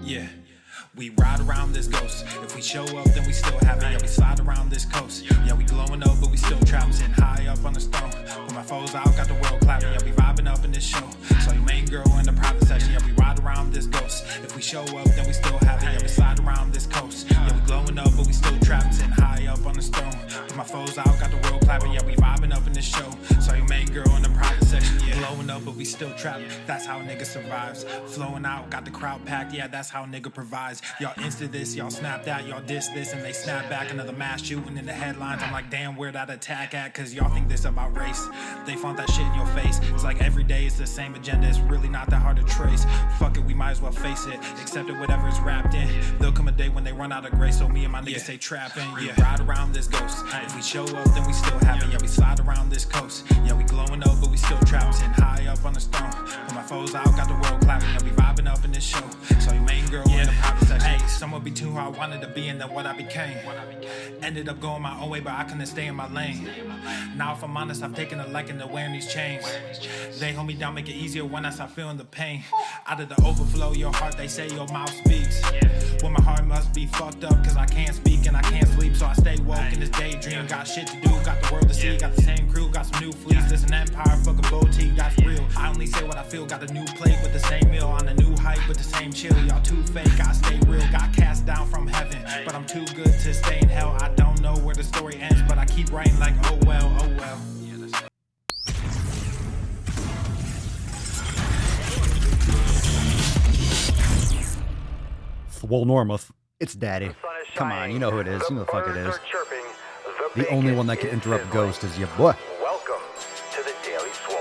Yeah. We ride around this ghost. If we show up, then we still have it. Yeah, we slide around this coast. Yeah, we glowing up, but we still trapped. Sitting high up on the stone. Put my foes out, got the world clapping. Yeah, we vibing up in this show. So your main girl in the private section. Yeah, we ride around this ghost. If we show up, then we still have it. Yeah, we slide around this coast. Yeah, we glowing up, but we still trapped. Sitting high up on the stone. Put my foes out, got the world clapping. Yeah, we vibing up in this show. So your main girl in the private section. Yeah, glowing up, but we still trapped. That's how a nigga survives. Flowing out, got the crowd packed. Yeah, that's how a nigga provides. Y'all insta this, y'all snap that, y'all diss this, and they snap back. Another mass shooting in the headlines. I'm like, damn, where that attack at? Cause y'all think this about race. They font that shit in your face. It's like every day it's the same agenda. It's really not that hard to trace. Fuck it, we might as well face it. Accept it, whatever it's wrapped in. There'll come a day when they run out of grace. So me and my niggas stay trapping. Yeah, ride around this ghost. If we show up, then we still have it. Yeah, we slide around this coast. Yeah, we glowing up, but we still trapped. Sitting high up on the stone. Put my foes out, got the world clapping. Yeah, we vibing up in this show. So your main girl in the private section. Hey, someone be too who I wanted to be and then what I became. Ended up going my own way, but I couldn't stay in my lane. Now if I'm honest, I've taken a liking to wearing these chains. They hold me down, make it easier when I start feeling the pain. Out of the overflow, your heart, they say your mouth speaks. Well, my heart must be fucked up, cause I can't speak and I can't sleep. So I stay woke in this daydream. Got shit to do, got the world to see. Got the same crew, got some new fleets. There's an empire, fuck a boutique, that's real. I only say what I feel, got a new plate with the same meal. On a new hype with the same chill. Y'all too fake, I stay real. Got cast down from heaven, but I'm too good to stay in hell. I don't know where the story ends, but I keep writing like, oh well, oh well. Swole Normuth. It's Daddy. Come on, you know who it is. You know the fuck it is. The only one that can interrupt Ghost is your boy. Welcome to the Daily Swole.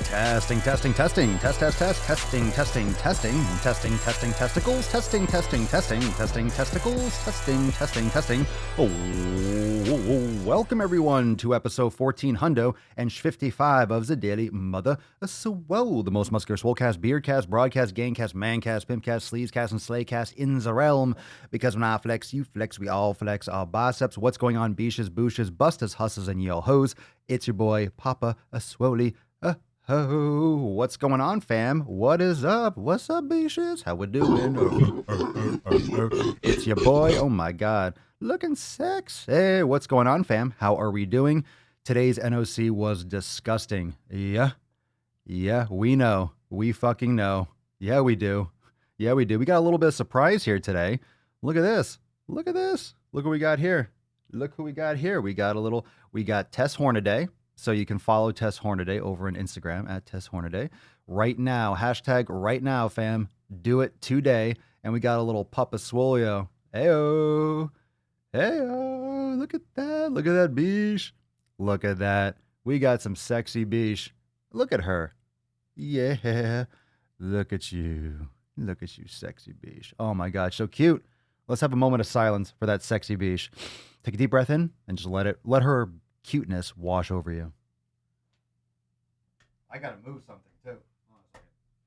Testing, testing, testing. Test, test, test. Testing, testing, testing. Testing, testing, testicles. Testing, testing, testing. Testing, testicles. Testing, testing, testing. Oh, welcome everyone to episode 1455 of the Daily Mother Swole, the most muscular swolecast, beardcast, broadcast, gangcast, mancast, pimpcast, sleazecast, and slaycast in the realm. Because when I flex, you flex, we all flex our biceps. What's going on, beaches, booshes, busters, hustlers, and yo hoes? It's your boy, Papa Swole. Oh, what's going on, fam? What is up? What's up, beaches? How we doing? It's your boy. Oh my God, looking sexy. What's going on, fam? How are we doing? Today's NOC was disgusting. Yeah, we know. We fucking know. Yeah, we do. Yeah, we do. We got a little bit of surprise here today. Look at this. Look at this. Look what we got here. Look who we got here. We got Tess Hornaday. So you can follow Tess Hornaday over on Instagram at Tess Hornaday. Right now, hashtag right now, fam. Do it today. And we got a little Papa Swolio. Heyo. Heyo. Look at that. Look at that beesh. Look at that. We got some sexy beesh. Look at her. Yeah. Look at you. Look at you, sexy beesh. Oh my God, so cute. Let's have a moment of silence for that sexy beesh. Take a deep breath in and just let her cuteness wash over you. I gotta move something too. Hold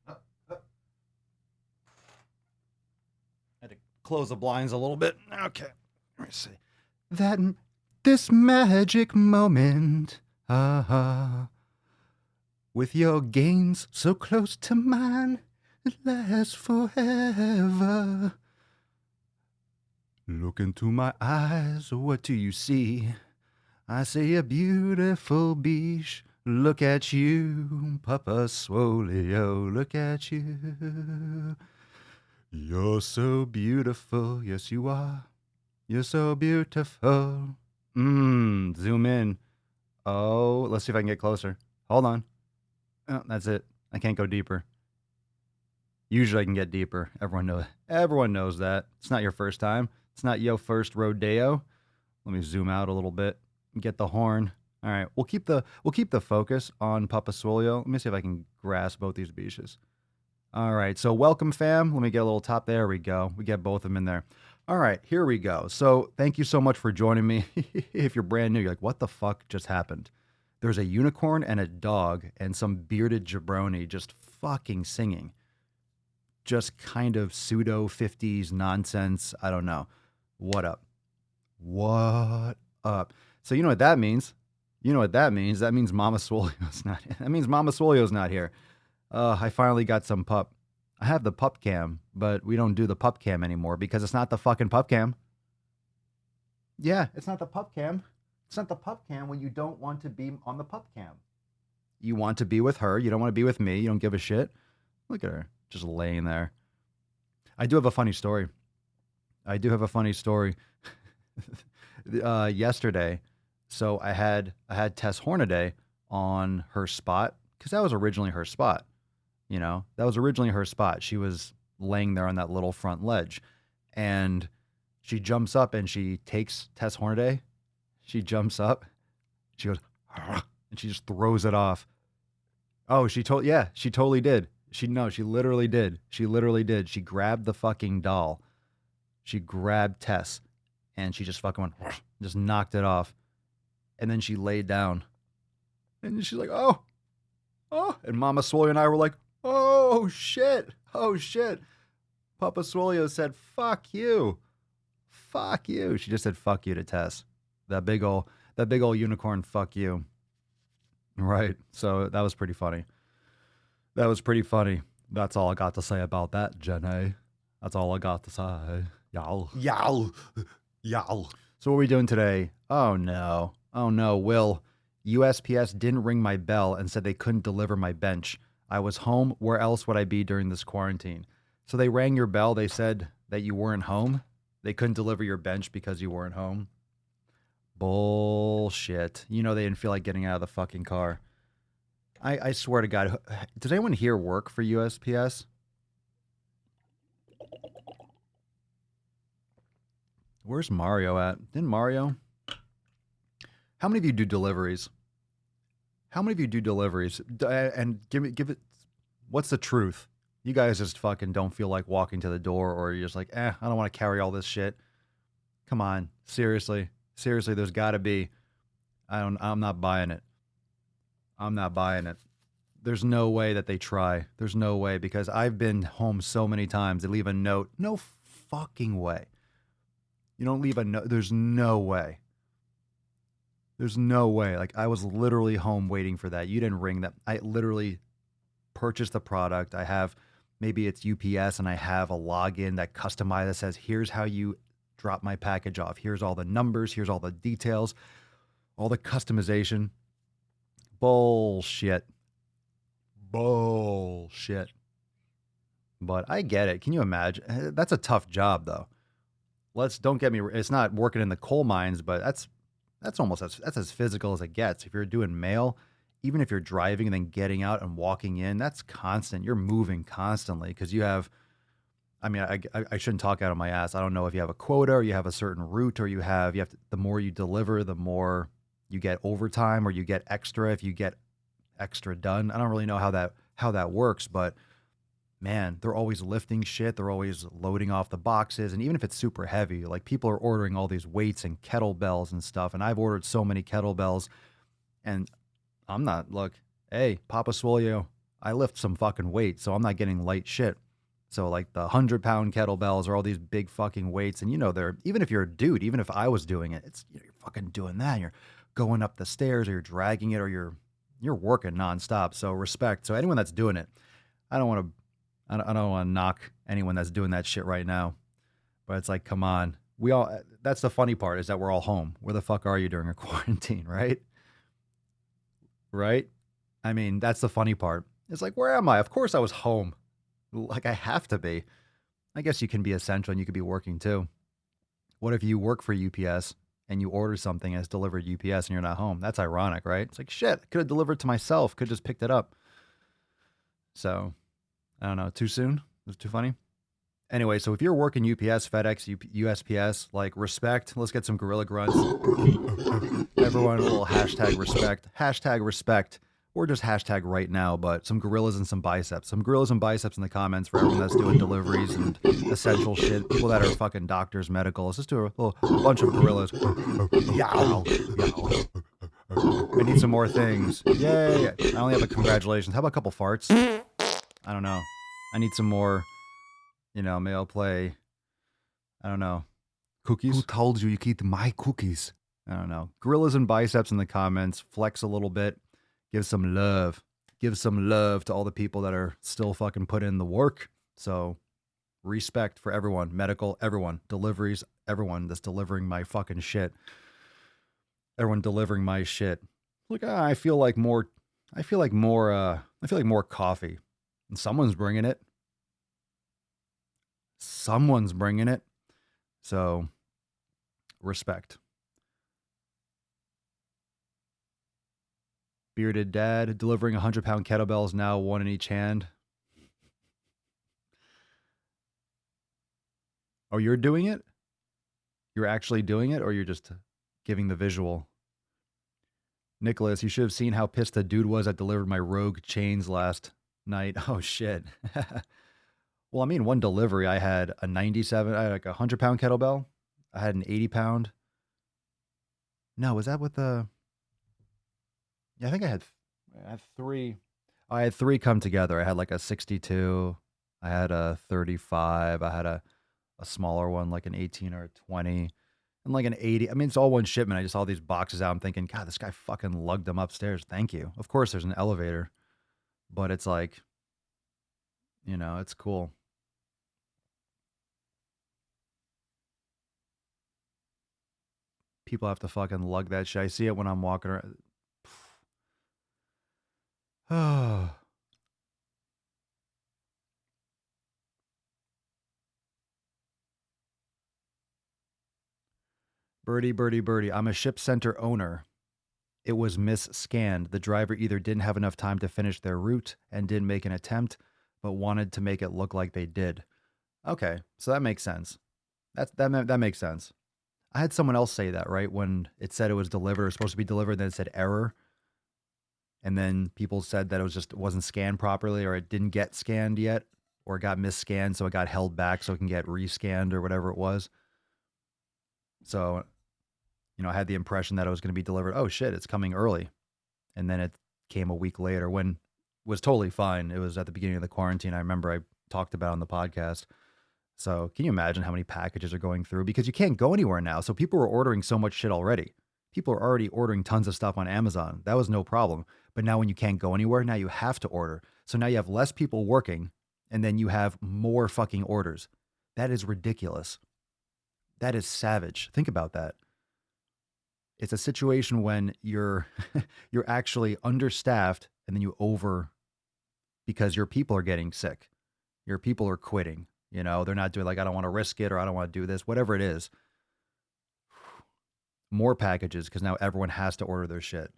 on a second. Had to close the blinds a little bit. Okay, let me see. This magic moment, with your gains so close to mine, it lasts forever. Look into my eyes, what do you see? I see a beautiful beach. Look at you, Papa Swolio. Look at you. You're so beautiful. Yes, you are. You're so beautiful. Zoom in. Oh, let's see if I can get closer. Hold on. Oh, that's it. I can't go deeper. Usually I can get deeper. Everyone knows that. It's not your first time. It's not your first rodeo. Let me zoom out a little bit. Get the horn. All right, we'll keep the focus on Papa Swolio. Let me see if I can grasp both these beaches. All right, so welcome, fam. Let me get a little top. There we go. We get both of them in there. All right, here we go. So thank you so much for joining me. If you're brand new, you're like, what the fuck just happened? There's a unicorn and a dog and some bearded jabroni just fucking singing. Just kind of pseudo 50s nonsense. I don't know. What up? What up? So you know what that means? You know what that means? That means Mama Swolio's not. That means Mama Swolio's not here. I finally got some pup. I have the pup cam, but we don't do the pup cam anymore because it's not the fucking pup cam. Yeah, it's not the pup cam. It's not the pup cam when you don't want to be on the pup cam. You want to be with her. You don't want to be with me. You don't give a shit. Look at her just laying there. I do have a funny story. Yesterday, so I had Tess Hornaday on her spot because that was originally her spot. You know, that was originally her spot. She was laying there on that little front ledge, and she jumps up and she takes Tess Hornaday. She jumps up, she goes, and she just throws it off. Oh, she totally did. She literally did. She literally did. She grabbed the fucking doll. She grabbed Tess, and she just fucking went, just knocked it off. And then she laid down. And she's like, oh. And Mama Swole and I were like, oh, shit. Papa Swolio said, fuck you. She just said, fuck you to Tess. That big ol' unicorn, fuck you. Right. So that was pretty funny. That's all I got to say about that, Jenny. That's all I got to say. Yow. So what are we doing today? Oh no, Will. USPS didn't ring my bell and said they couldn't deliver my bench. I was home. Where else would I be during this quarantine? So they rang your bell. They said that you weren't home. They couldn't deliver your bench because you weren't home. Bullshit. You know they didn't feel like getting out of the fucking car. I swear to God. Does anyone here work for USPS? Where's Mario at? Didn't Mario? How many of you do deliveries? And give it. What's the truth? You guys just fucking don't feel like walking to the door, or you're just like, I don't want to carry all this shit. Come on, seriously, there's got to be. I'm not buying it. There's no way that they try. There's no way, because I've been home so many times. They leave a note. No fucking way. You don't leave a note. There's no way. Like, I was literally home waiting for that. You didn't ring that. I literally purchased the product. I have, maybe it's UPS, and I have a login that customized that says, here's how you drop my package off. Here's all the numbers. Here's all the details. All the customization. Bullshit. But I get it. Can you imagine? That's a tough job, though. Don't get me. It's not working in the coal mines, but that's as physical as it gets. If you're doing mail, even if you're driving and then getting out and walking in, that's constant. You're moving constantly because you have. I mean, I shouldn't talk out of my ass. I don't know if you have a quota or you have a certain route, or you have to. The more you deliver, the more you get overtime, or you get extra if you get extra done. I don't really know how that works, but man, they're always lifting shit. They're always loading off the boxes. And even if it's super heavy, like, people are ordering all these weights and kettlebells and stuff. And I've ordered so many kettlebells, and I'm not, look, hey, Papa Swolio, I lift some fucking weight, so I'm not getting light shit. So like the 100-pound kettlebells are all these big fucking weights. And they're, even if you're a dude, even if I was doing it, it's, you're fucking doing that. You're going up the stairs, or you're dragging it, or you're working nonstop. So respect. So anyone that's doing it, I don't want to knock anyone that's doing that shit right now, but it's like, come on. That's the funny part, is that we're all home. Where the fuck are you during a quarantine, right? Right? I mean, that's the funny part. It's like, where am I? Of course I was home. Like, I have to be. I guess you can be essential and you could be working too. What if you work for UPS and you order something and it's delivered UPS and you're not home? That's ironic, right? It's like, shit, I could have delivered to myself. Could have just picked it up. So, I don't know. Too soon? Was it too funny? Anyway, so if you're working UPS, FedEx, USPS, like, respect. Let's get some gorilla grunts. Everyone, a little hashtag respect. Hashtag respect. Or just hashtag right now, but some gorillas and some biceps. Some gorillas and biceps in the comments for everyone that's doing deliveries and essential shit. People that are fucking doctors, medical. Let's just do a bunch of gorillas. Yow. I need some more things. Yay. I only have a congratulations. How about a couple farts? I don't know. I need some more, maybe I'll play, I don't know, cookies? Who told you could eat my cookies? I don't know. Gorillas and biceps in the comments. Flex a little bit. Give some love. give some love to all the people that are still fucking putting in the work. So respect for everyone, medical, everyone, deliveries, everyone that's delivering my fucking shit. Everyone delivering my shit. Look, I feel like more coffee. And someone's bringing it. Someone's bringing it. So respect. Bearded dad delivering 100-pound kettlebells now, one in each hand. Oh, you're doing it? You're actually doing it, or you're just giving the visual? Nicholas, you should have seen how pissed the dude was that delivered my Rogue chains last night. Oh, shit. Well, I mean, one delivery, I had a 97, I had like a 100-pound kettlebell. I had an 80-pound. No, was that with the... Yeah, I think I had three. I had three come together. I had like a 62. I had a 35. I had a smaller one, like an 18 or a 20. And like an 80. I mean, it's all one shipment. I just saw these boxes out. I'm thinking, God, this guy fucking lugged them upstairs. Thank you. Of course, there's an elevator. But it's like, it's cool. People have to fucking lug that shit. I see it when I'm walking around. Oh. Birdie, birdie, birdie. I'm a ship center owner. It was mis-scanned. The driver either didn't have enough time to finish their route and didn't make an attempt, but wanted to make it look like they did. Okay, so that makes sense. That makes sense. I had someone else say that, right? When it said it was delivered or supposed to be delivered, then it said error. And then people said that it wasn't scanned properly, or it didn't get scanned yet, or it got mis-scanned, so it got held back so it can get rescanned or whatever it was. So, I had the impression that it was going to be delivered. Oh shit, it's coming early. And then it came a week later when it was totally fine. It was at the beginning of the quarantine. I remember I talked about it on the podcast. So can you imagine how many packages are going through? Because you can't go anywhere now. So people are ordering so much shit already. People are already ordering tons of stuff on Amazon. That was no problem. But now when you can't go anywhere, now you have to order. So now you have less people working, and then you have more fucking orders. That is ridiculous. That is savage. Think about that. It's a situation when you're actually understaffed, and then because your people are getting sick. Your people are quitting. They're not doing, like, I don't want to risk it, or I don't want to do this, whatever it is. More packages, because now everyone has to order their shit.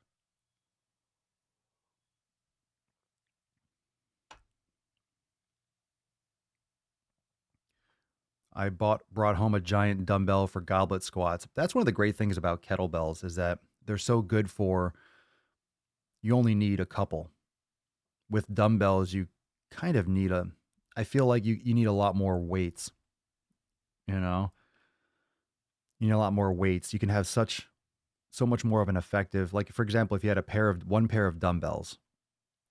I brought home a giant dumbbell for goblet squats. That's one of the great things about kettlebells, is that they're so good for, you only need a couple. With dumbbells, you kind of need I feel like you need a lot more weights. You need a lot more weights. You can have so much more of an effective, like, for example, if you had one pair of dumbbells,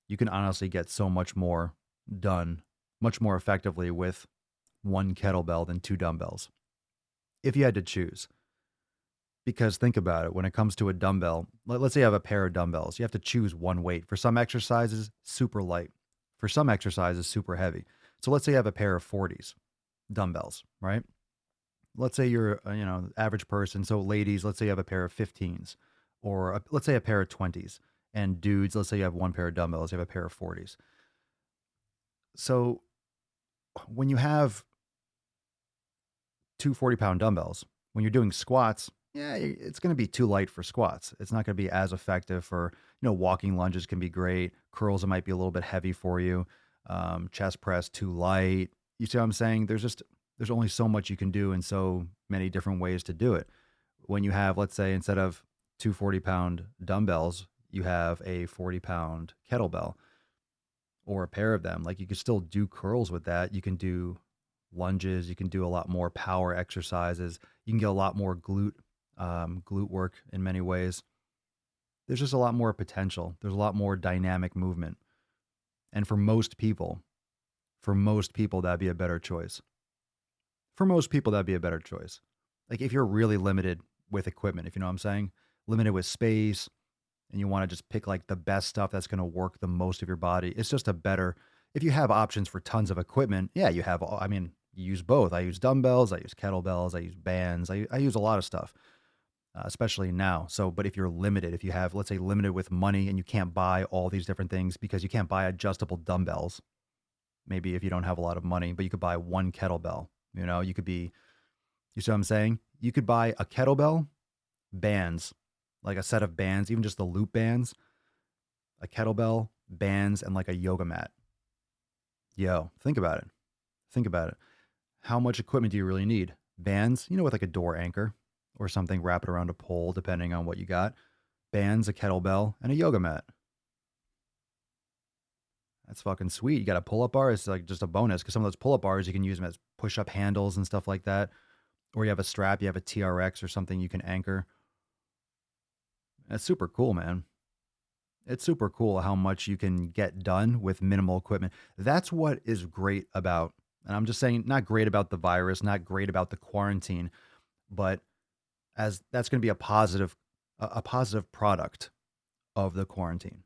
you can honestly get so much more done, much more effectively with one kettlebell than two dumbbells, if you had to choose. Because think about it, when it comes to a dumbbell, let's say you have a pair of dumbbells, you have to choose one weight. For some exercises, super light. For some exercises, super heavy. So let's say you have a pair of 40s dumbbells, right? Let's say you're, average person. So ladies, let's say you have a pair of 15s, or let's say a pair of 20s. And dudes, let's say you have one pair of dumbbells, you have a pair of 40s. So when you have two 40-pound dumbbells, when you're doing squats, yeah, it's going to be too light for squats. It's not going to be as effective for, walking lunges can be great. Curls, it might be a little bit heavy for you. Chest press, too light. You see what I'm saying? There's only so much you can do and so many different ways to do it. When you have, let's say, instead of two 40-pound dumbbells, you have a 40-pound kettlebell or a pair of them. Like, you can still do curls with that. You can do lunges. You can do a lot more power exercises. You can get a lot more glute work in many ways. There's just a lot more potential. There's a lot more dynamic movement. And for most people, that'd be a better choice. For most people, that'd be a better choice. Like, if you're really limited with equipment, if you know what I'm saying, limited with space, and you want to just pick like the best stuff that's going to work the most of your body, it's just a better, if you have options for tons of equipment, yeah, you have, I mean, you use both. I use dumbbells, I use kettlebells, I use bands, I use a lot of stuff, especially now. So, but if you're limited, if you have, let's say, limited with money and you can't buy all these different things because you can't buy adjustable dumbbells, maybe if you don't have a lot of money, but you could buy one kettlebell, you know, you could be, you see what I'm saying? You could buy a kettlebell, bands, like a set of bands, even just the loop bands, a kettlebell, bands, and like a yoga mat. Yo, think about it. Think about it. How much equipment do you really need? Bands, you know, with like a door anchor or something, wrap it around a pole, depending on what you got. Bands, a kettlebell, and a yoga mat. That's fucking sweet. You got a pull-up bar. It's like just a bonus because some of those pull-up bars, you can use them as push-up handles and stuff like that. Or you have a strap, you have a TRX or something you can anchor. That's super cool, man. It's super cool how much you can get done with minimal equipment. That's what is great about, and I'm just saying, not great about the virus, not great about the quarantine, but as that's going to be a positive product of the quarantine.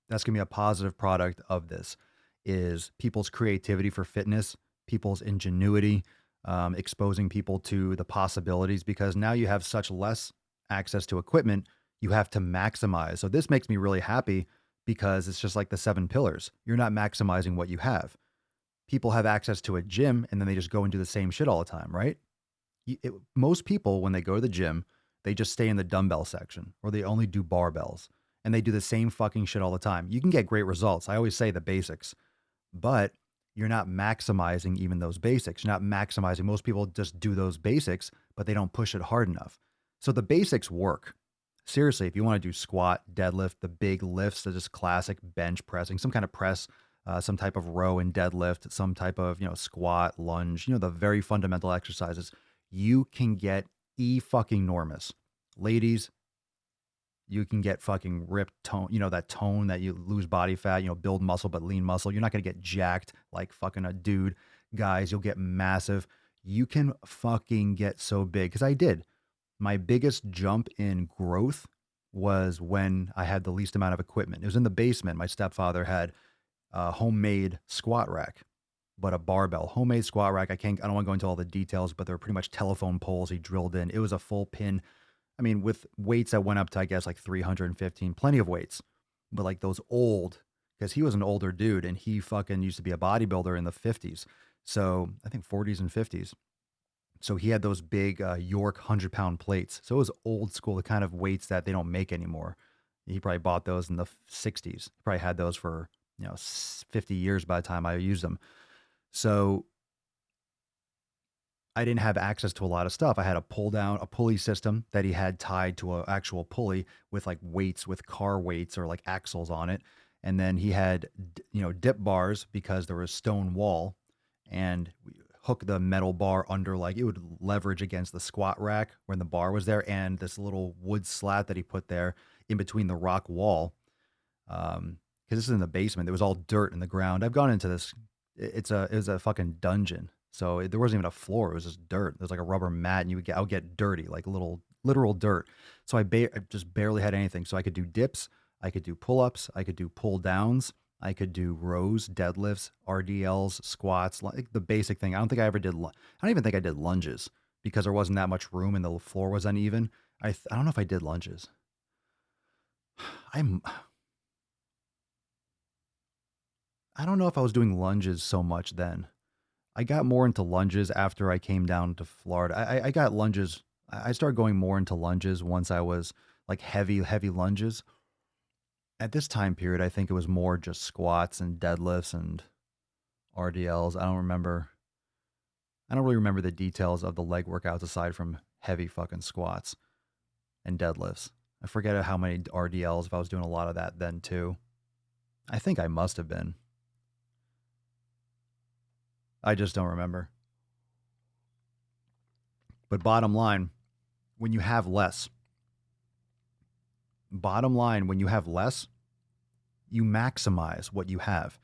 That's going to be a positive product of this is people's creativity for fitness, people's ingenuity, exposing people to the possibilities because now you have such less access to equipment, you have to maximize. So this makes me really happy because it's just like the 7 pillars. You're not maximizing what you have. People have access to a gym and then they just go and do the same shit all the time, right? Most people, when they go to the gym, they just stay in the dumbbell section or they only do barbells and they do the same fucking shit all the time. You can get great results. I always say the basics, but you're not maximizing even those basics. You're not maximizing. Most people just do those basics, but they don't push it hard enough. So the basics work. Seriously, if you want to do squat, deadlift, the big lifts, the just classic bench pressing, some kind of press, some type of row and deadlift, some type of, squat, lunge, the very fundamental exercises, you can get fucking enormous. Ladies, you can get fucking ripped tone, that tone that you lose body fat, build muscle, but lean muscle. You're not going to get jacked like fucking a dude. Guys, you'll get massive. You can fucking get so big. Because I did. My biggest jump in growth was when I had the least amount of equipment. It was in the basement. My stepfather had a homemade squat rack, but a barbell, homemade squat rack. I don't want to go into all the details, but they were pretty much telephone poles he drilled in. It was a full pin. I mean, with weights that went up to, I guess, like 315, plenty of weights, but like those old, because he was an older dude and he fucking used to be a bodybuilder in the 50s. So I think 40s and 50s. So he had those big York 100-pound plates. So it was old school, the kind of weights that they don't make anymore. He probably bought those in the 60s. He probably had those for, 50 years by the time I used them. So I didn't have access to a lot of stuff. I had a pulley system that he had tied to an actual pulley with like weights, with car weights or like axles on it. And then he had, dip bars because there was a stone wall and we hook the metal bar under, like it would leverage against the squat rack when the bar was there and this little wood slat that he put there in between the rock wall. Because this is in the basement. There was all dirt in the ground. I've gone into this. It was a fucking dungeon. So there wasn't even a floor. It was just dirt. There's like a rubber mat and I would get dirty, like literal dirt. So I just barely had anything. So I could do dips. I could do pull-ups. I could do pull downs. I could do rows, deadlifts, RDLs, squats, like the basic thing. I don't even think I did lunges because there wasn't that much room and the floor was uneven. I don't know if I did lunges. I don't know if I was doing lunges so much then. I got more into lunges after I came down to Florida. I got lunges. I started going more into lunges once I was like heavy lunges. At this time period, I think it was more just squats and deadlifts and RDLs. I don't really remember the details of the leg workouts aside from heavy fucking squats and deadlifts. I forget how many RDLs, if I was doing a lot of that then too. I think I must have been. I just don't remember. But bottom line, when you have less, you maximize what you have.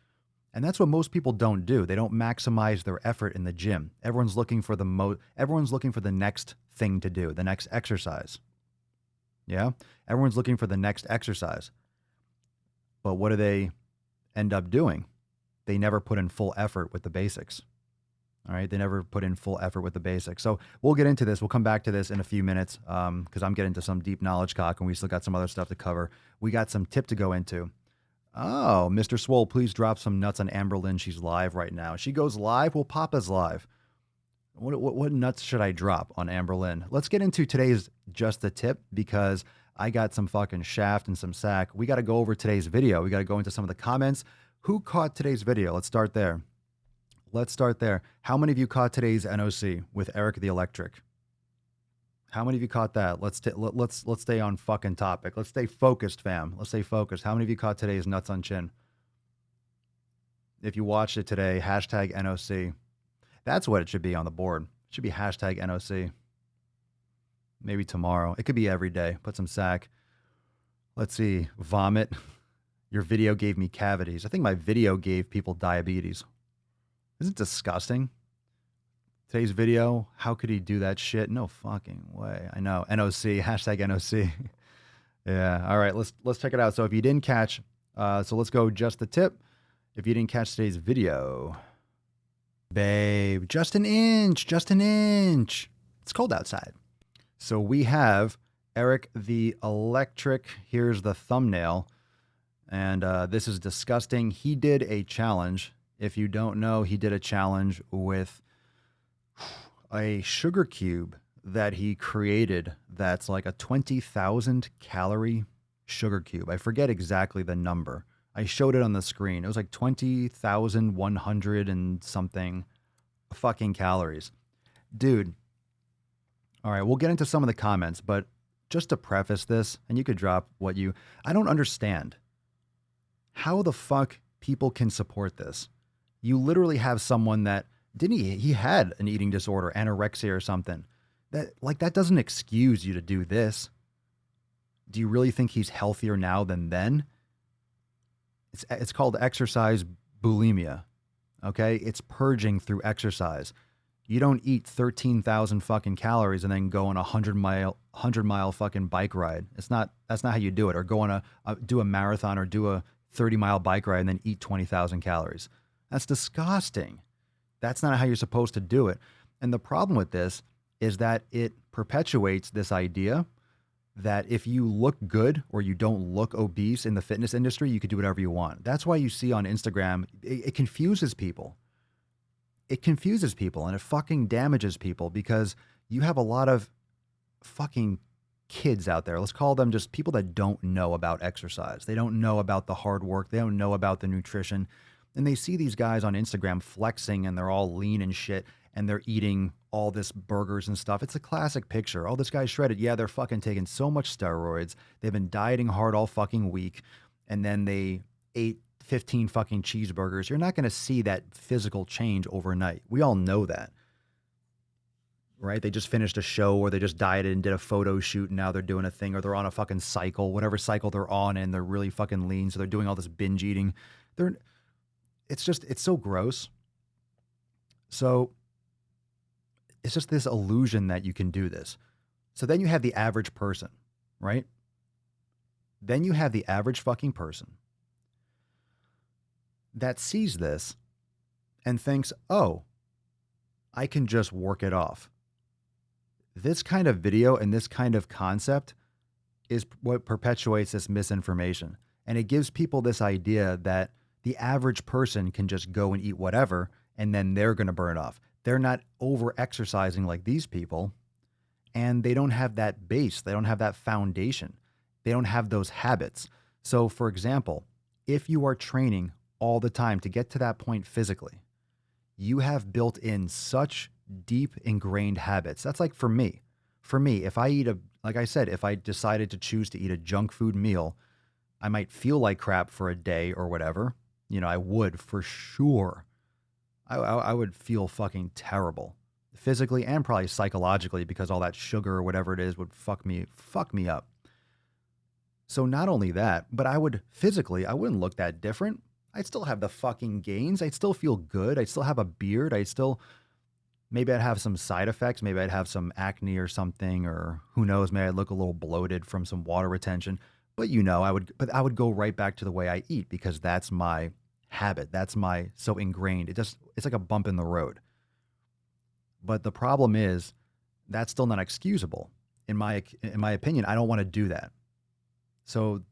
And that's what most people don't do. They don't maximize their effort in the gym. Everyone's looking for the next thing to do, the next exercise. Yeah. Everyone's looking for the next exercise. But what do they end up doing? They never put in full effort with the basics. All right. They never put in full effort with the basics. So we'll get into this. We'll come back to this in a few minutes because I'm getting to some deep knowledge cock and we still got some other stuff to cover. We got some tip to go into. Oh, Mr. Swole, please drop some nuts on Amber Lynn. She's live right now. She goes live. Well, Papa's live. What nuts should I drop on Amber Lynn? Let's get into today's Just the Tip because I got some fucking shaft and some sack. We got to go over today's video. We got to go into some of the comments. Who caught today's video? Let's start there. How many of you caught today's NOC with Eric the Electric? How many of you caught that? Let's stay on fucking topic. Let's stay focused, fam. Let's stay focused. How many of you caught today's Nuts on Chin? If you watched it today, hashtag NOC. That's what it should be on the board. It should be hashtag NOC. Maybe tomorrow. It could be every day. Put some sack. Let's see. Vomit. Your video gave me cavities. I think my video gave people diabetes. Isn't it disgusting? Today's video, how could he do that shit? No fucking way. I know. NOC. Hashtag NOC. Yeah. All right. Let's check it out. So if you didn't catch, so let's go Just the Tip. If you didn't catch today's video, babe, just an inch. It's cold outside. So we have Eric the Electric. Here's the thumbnail. And this is disgusting. He did a challenge. If you don't know, he did a challenge with a sugar cube that he created that's like a 20,000 calorie sugar cube. I forget exactly the number. I showed it on the screen. It was like 20,100 and something fucking calories. Dude. All right, we'll get into some of the comments, but just to preface this, and you could drop I don't understand how the fuck people can support this. You literally have someone that he had an eating disorder, anorexia or something. That doesn't excuse you to do this. Do you really think he's healthier now than then? It's called exercise bulimia. Okay? It's purging through exercise. You don't eat 13,000 fucking calories and then go on a 100-mile fucking bike ride. That's not how you do it. Or go on do a marathon or do a 30-mile bike ride and then eat 20,000 calories. That's disgusting. That's not how you're supposed to do it. And the problem with this is that it perpetuates this idea that if you look good or you don't look obese in the fitness industry, you could do whatever you want. That's why you see on Instagram, it confuses people. It confuses people and it fucking damages people because you have a lot of fucking kids out there. Let's call them just people that don't know about exercise. They don't know about the hard work. They don't know about the nutrition. And they see these guys on Instagram flexing and they're all lean and shit and they're eating all this burgers and stuff. It's a classic picture. Oh, this guy's shredded. Yeah, they're fucking taking so much steroids. They've been dieting hard all fucking week. And then they ate 15 fucking cheeseburgers. You're not going to see that physical change overnight. We all know that. Right? They just finished a show or they just dieted and did a photo shoot and now they're doing a thing or they're on a fucking cycle, whatever cycle they're on and they're really fucking lean. So they're doing all this binge eating. It's so gross. So it's just this illusion that you can do this. So then you have the average person, right? Then you have the average fucking person that sees this and thinks, oh, I can just work it off. This kind of video and this kind of concept is what perpetuates this misinformation. And it gives people this idea that the average person can just go and eat whatever, and then they're going to burn it off. They're not over-exercising like these people, and they don't have that base. They don't have that foundation. They don't have those habits. So, for example, if you are training all the time to get to that point physically, you have built in such deep ingrained habits. That's like for me. If I eat like I said, if I decided to choose to eat a junk food meal, I might feel like crap for a day or whatever. You know, I would for sure. I would feel fucking terrible physically and probably psychologically because all that sugar or whatever it is would fuck me up. So not only that, but I wouldn't look that different. I'd still have the fucking gains. I'd still feel good. I'd still have a beard. Maybe I'd have some side effects. Maybe I'd have some acne or something, or who knows, maybe I'd look a little bloated from some water retention. But I would go right back to the way I eat because that's my habit. That's my so ingrained. It's like a bump in the road. But the problem is that's still not excusable. In my opinion, I don't want to do that. So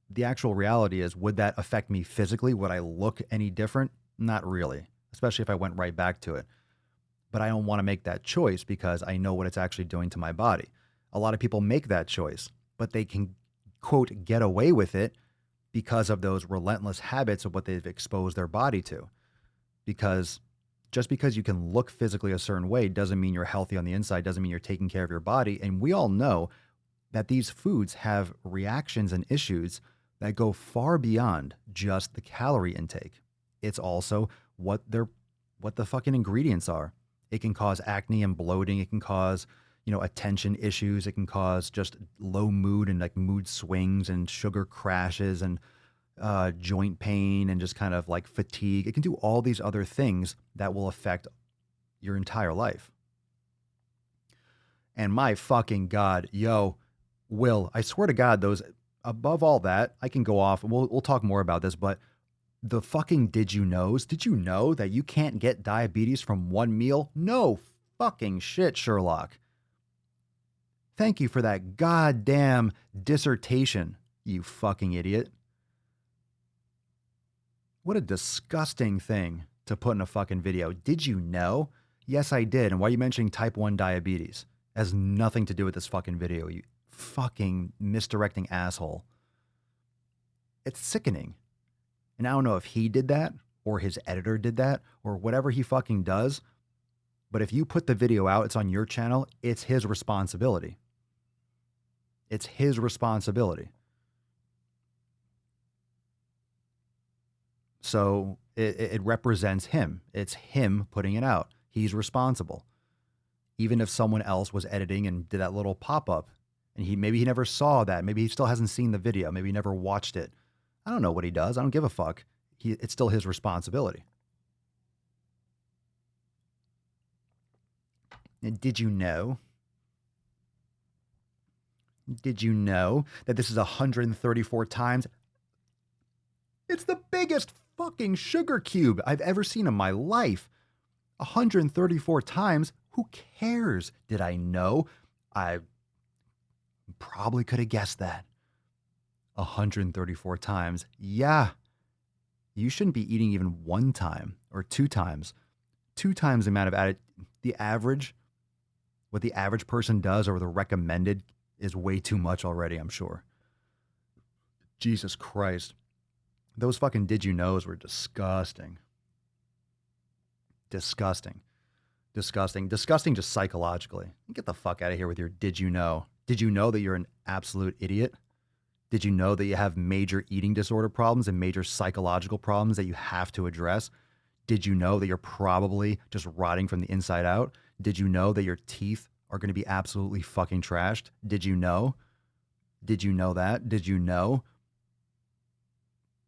the actual reality is, would that affect me physically? Would I look any different? Not really, especially if I went right back to it. But I don't want to make that choice because I know what it's actually doing to my body. A lot of people make that choice, but they can, quote, get away with it because of those relentless habits of what they've exposed their body to. Because just because you can look physically a certain way doesn't mean you're healthy on the inside, doesn't mean you're taking care of your body. And we all know that these foods have reactions and issues that go far beyond just the calorie intake. It's also what the fucking ingredients are. It can cause acne and bloating. It can cause, attention issues. It can cause just low mood and like mood swings and sugar crashes and joint pain and just kind of like fatigue. It can do all these other things that will affect your entire life. And my fucking God, Will, I swear to God, those above all that, I can go off and we'll talk more about this, but the fucking did you know that you can't get diabetes from one meal? No fucking shit, Sherlock. Thank you for that goddamn dissertation, you fucking idiot. What a disgusting thing to put in a fucking video. Did you know? Yes, I did. And why are you mentioning type 1 diabetes? It has nothing to do with this fucking video, you fucking misdirecting asshole. It's sickening. And I don't know if he did that or his editor did that or whatever he fucking does. But if you put the video out, it's on your channel, it's his responsibility. It's his responsibility. So it represents him. It's him putting it out. He's responsible. Even if someone else was editing and did that little pop-up and maybe he never saw that. Maybe he still hasn't seen the video. Maybe he never watched it. I don't know what he does. I don't give a fuck. It's still his responsibility. And did you know that this is 134 times? It's the biggest fucking sugar cube I've ever seen in my life. 134 times. Who cares? Did I know? I probably could have guessed that. 134 times. Yeah. You shouldn't be eating even one time or two times. Two times the amount of added. The average, what the average person does or the recommended is way too much already, I'm sure. Jesus Christ. Those fucking did you knows were disgusting. Disgusting. Disgusting. Disgusting just psychologically. Get the fuck out of here with your did you know. Did you know that you're an absolute idiot? Did you know that you have major eating disorder problems and major psychological problems that you have to address? Did you know that you're probably just rotting from the inside out? Did you know that your teeth are going to be absolutely fucking trashed? Did you know? Did you know that? Did you know?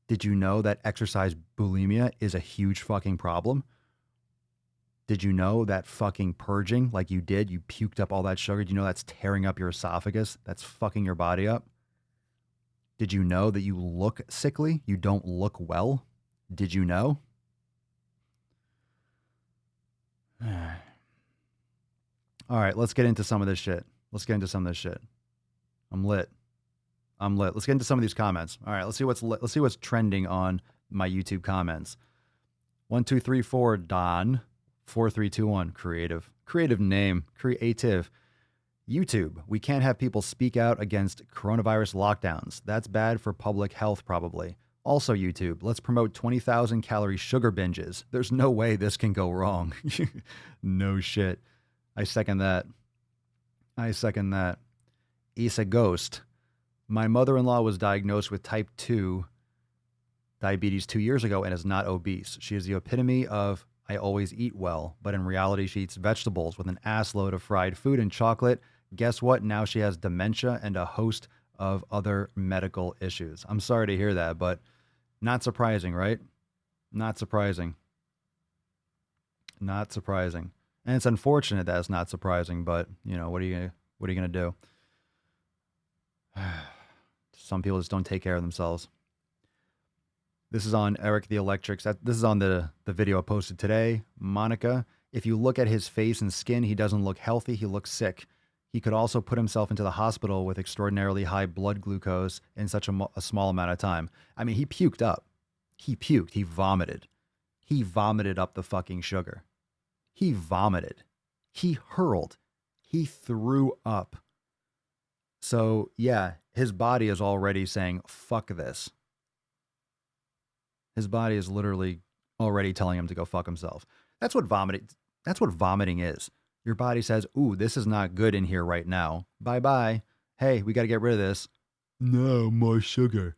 Did you know that exercise bulimia is a huge fucking problem? Did you know that fucking purging like you did, you puked up all that sugar? Do you know that's tearing up your esophagus? That's fucking your body up? Did you know that you look sickly? You don't look well? Did you know? All right, let's get into some of this shit. I'm lit. Let's get into some of these comments. All right, let's see what's trending on my YouTube comments. 1, 2, 3, 4, Don. 4, 3, 2, 1. Creative name. Creative. YouTube. We can't have people speak out against coronavirus lockdowns. That's bad for public health, probably. Also, YouTube. Let's promote 20,000 calorie sugar binges. There's no way this can go wrong. No shit. I second that. Isa Ghost. My mother-in-law was diagnosed with type 2 diabetes 2 years ago and is not obese. She is the epitome of I always eat well, but in reality, she eats vegetables with an ass load of fried food and chocolate. Guess what? Now she has dementia and a host of other medical issues. I'm sorry to hear that, but not surprising, right? Not surprising. And it's unfortunate that it's not surprising, but what are you gonna do? Some people just don't take care of themselves. This is on Eric the Electrics. This is on the video I posted today. Monica, if you look at his face and skin, he doesn't look healthy. He looks sick. He could also put himself into the hospital with extraordinarily high blood glucose in such a small amount of time. I mean, he puked up. He puked. He vomited. He vomited up the fucking sugar. He vomited. He hurled. He threw up. So, yeah, his body is already saying, fuck this. His body is literally already telling him to go fuck himself. That's what vomiting is. Your body says, ooh, this is not good in here right now. Bye-bye. Hey, we got to get rid of this. No, more sugar.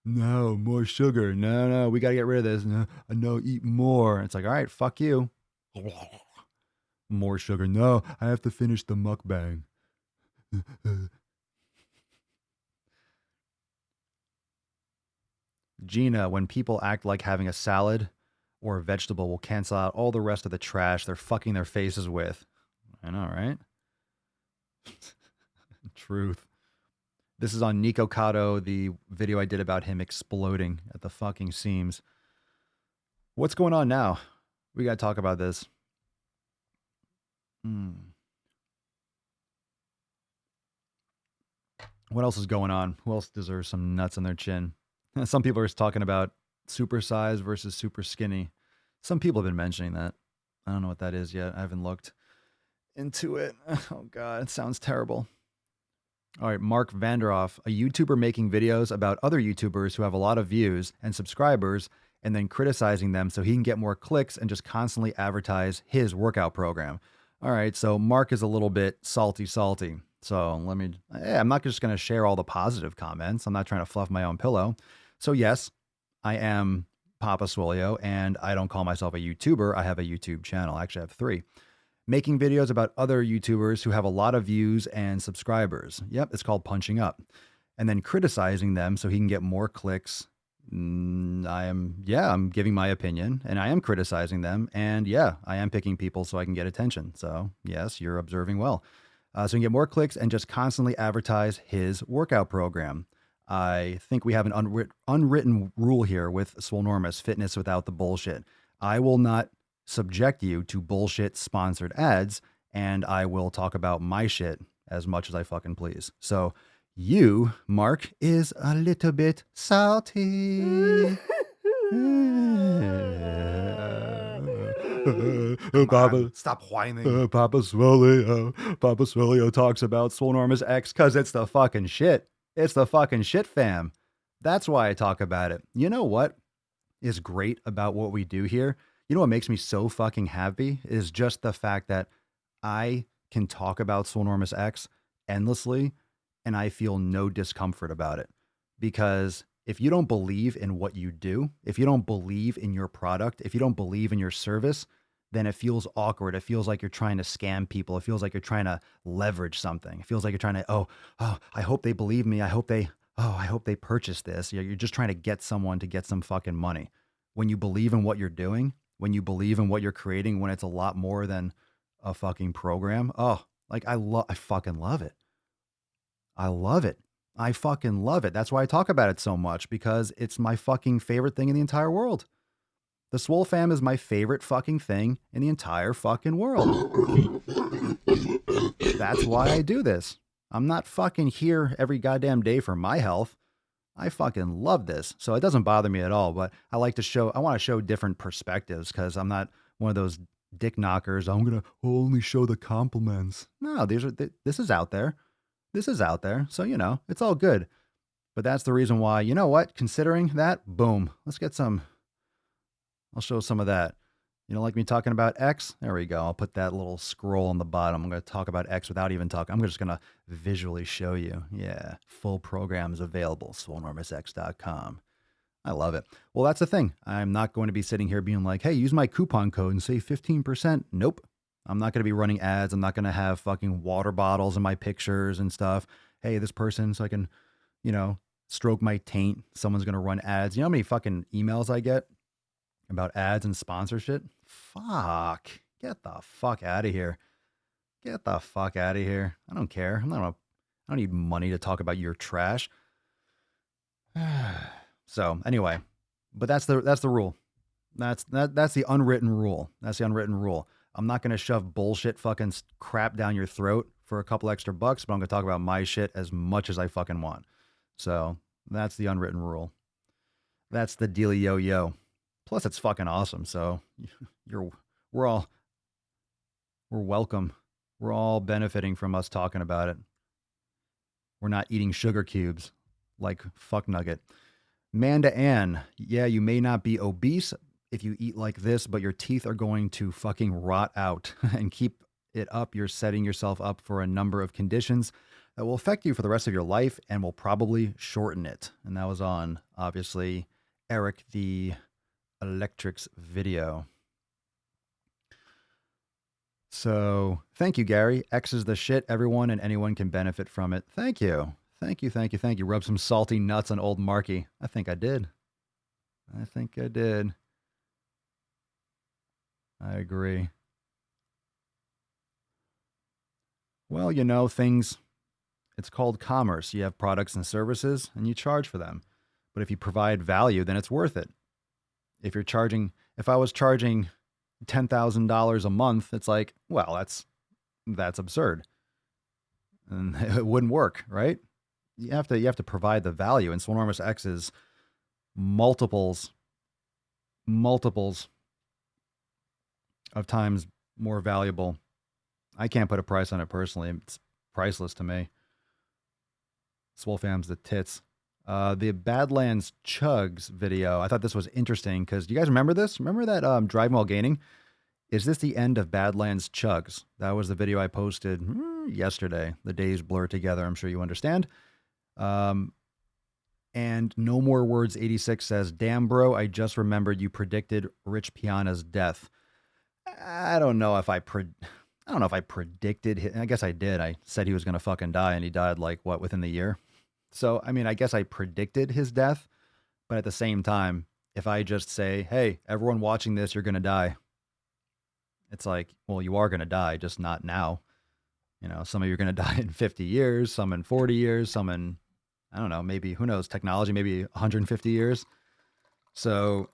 No, more sugar. No, we got to get rid of this. No, eat more. It's like, all right, fuck you. More sugar. No, I have to finish the mukbang. Gina, when people act like having a salad or a vegetable will cancel out all the rest of the trash they're fucking their faces with. I know, right? Truth. This is on Nico Cotto, the video I did about him exploding at the fucking seams. What's going on now? We got to talk about this. What else is going on? Who else deserves some nuts on their chin? Some people are talking about super size versus super skinny. Some people have been mentioning that. I don't know what that is yet. I haven't looked into it. Oh, God, it sounds terrible. All right, Mark Vanderoff, a YouTuber making videos about other YouTubers who have a lot of views and subscribers and then criticizing them so he can get more clicks and just constantly advertise his workout program. All right, so Mark is a little bit salty. So I'm not just going to share all the positive comments. I'm not trying to fluff my own pillow. So yes, I am Papa Swolio, and I don't call myself a YouTuber. I have a YouTube channel. Actually, I have 3. Making videos about other YouTubers who have a lot of views and subscribers. Yep, it's called punching up. And then criticizing them so he can get more clicks. I'm giving my opinion, and I am criticizing them. And yeah, I am picking people so I can get attention. So yes, you're observing well. So you can get more clicks and just constantly advertise his workout program. I think we have an unwritten rule here with Swolenormous, fitness without the bullshit. I will not subject you to bullshit sponsored ads, and I will talk about my shit as much as I fucking please. So you, Mark, is a little bit salty. Papa, stop whining. Papa Swolio talks about Swolenormous X because it's the fucking shit. It's the fucking shit, fam. That's why I talk about it. You know what is great about what we do here? You know what makes me so fucking happy is just the fact that I can talk about Swolenormous X endlessly and I feel no discomfort about it. Because if you don't believe in what you do, if you don't believe in your product, if you don't believe in your service, then it feels awkward. It feels like you're trying to scam people. It feels like you're trying to leverage something. It feels like you're trying to, I hope they believe me. I hope they purchase this. You're just trying to get someone to get some fucking money. When you believe in what you're doing, when you believe in what you're creating, when it's a lot more than a fucking program, I fucking love it. I love it. I fucking love it. That's why I talk about it so much, because it's my fucking favorite thing in the entire world. The Swole fam is my favorite fucking thing in the entire fucking world. That's why I do this. I'm not fucking here every goddamn day for my health. I fucking love this. So it doesn't bother me at all, but I want to show different perspectives, because I'm not one of those dick knockers. I'm going to only show the compliments. No, this is out there. This is out there. So, it's all good. But that's the reason why, you know what? Considering that, boom, I'll show some of that. You don't like me talking about X? There we go. I'll put that little scroll on the bottom. I'm going to talk about X without even talking. I'm just going to visually show you. Yeah. Full program is available. Swolenormousx.com. I love it. Well, that's the thing. I'm not going to be sitting here being like, hey, use my coupon code and save 15%. Nope. I'm not going to be running ads. I'm not going to have fucking water bottles in my pictures and stuff. Hey, this person, so I can, stroke my taint. Someone's going to run ads. You know how many fucking emails I get? About ads and sponsorship? Fuck. Get the fuck out of here. Get the fuck out of here. I don't care. I don't need money to talk about your trash. So anyway, but that's the rule. That's the unwritten rule. That's the unwritten rule. I'm not gonna shove bullshit fucking crap down your throat for a couple extra bucks, but I'm gonna talk about my shit as much as I fucking want. So that's the unwritten rule. That's the dealy yo yo. Plus, it's fucking awesome. So you're we're welcome. We're all benefiting from us talking about it. We're not eating sugar cubes like fuck nugget. Manda Ann, yeah, you may not be obese if you eat like this, but your teeth are going to fucking rot out and keep it up. You're setting yourself up for a number of conditions that will affect you for the rest of your life and will probably shorten it. And that was on, obviously, Eric the Electric's video. So thank you, Gary. X is the shit. Everyone and anyone can benefit from it. Thank you. Thank you, thank you, thank you. Rub some salty nuts on old Marky. I think I did. I agree. Well, you know, it's called commerce. You have products and services and you charge for them. But if you provide value, then it's worth it. If I was charging $10,000 a month, it's like, well, that's absurd. And it wouldn't work, right? You have to provide the value. And Swole X is multiples of times more valuable. I can't put a price on it personally. It's priceless to me. Swole Fam's the tits. The Badlands Chugs video. I thought this was interesting because do you guys remember this? Remember that Driving While Gaining? Is this the end of Badlands Chugs? That was the video I posted yesterday. The days blur together. I'm sure you understand. And No More Words 86 says, "Damn, bro, I just remembered you predicted Rich Piana's death." I don't know if I predicted it. I guess I did. I said he was going to fucking die, and he died within the year. So, I mean, I guess I predicted his death, but at the same time, if I just say, "Hey, everyone watching this, you're going to die," it's like, well, you are going to die, just not now. You know, some of you are going to die in 50 years, some in 40 years, some in, I don't know, maybe, who knows, technology, maybe 150 years. So,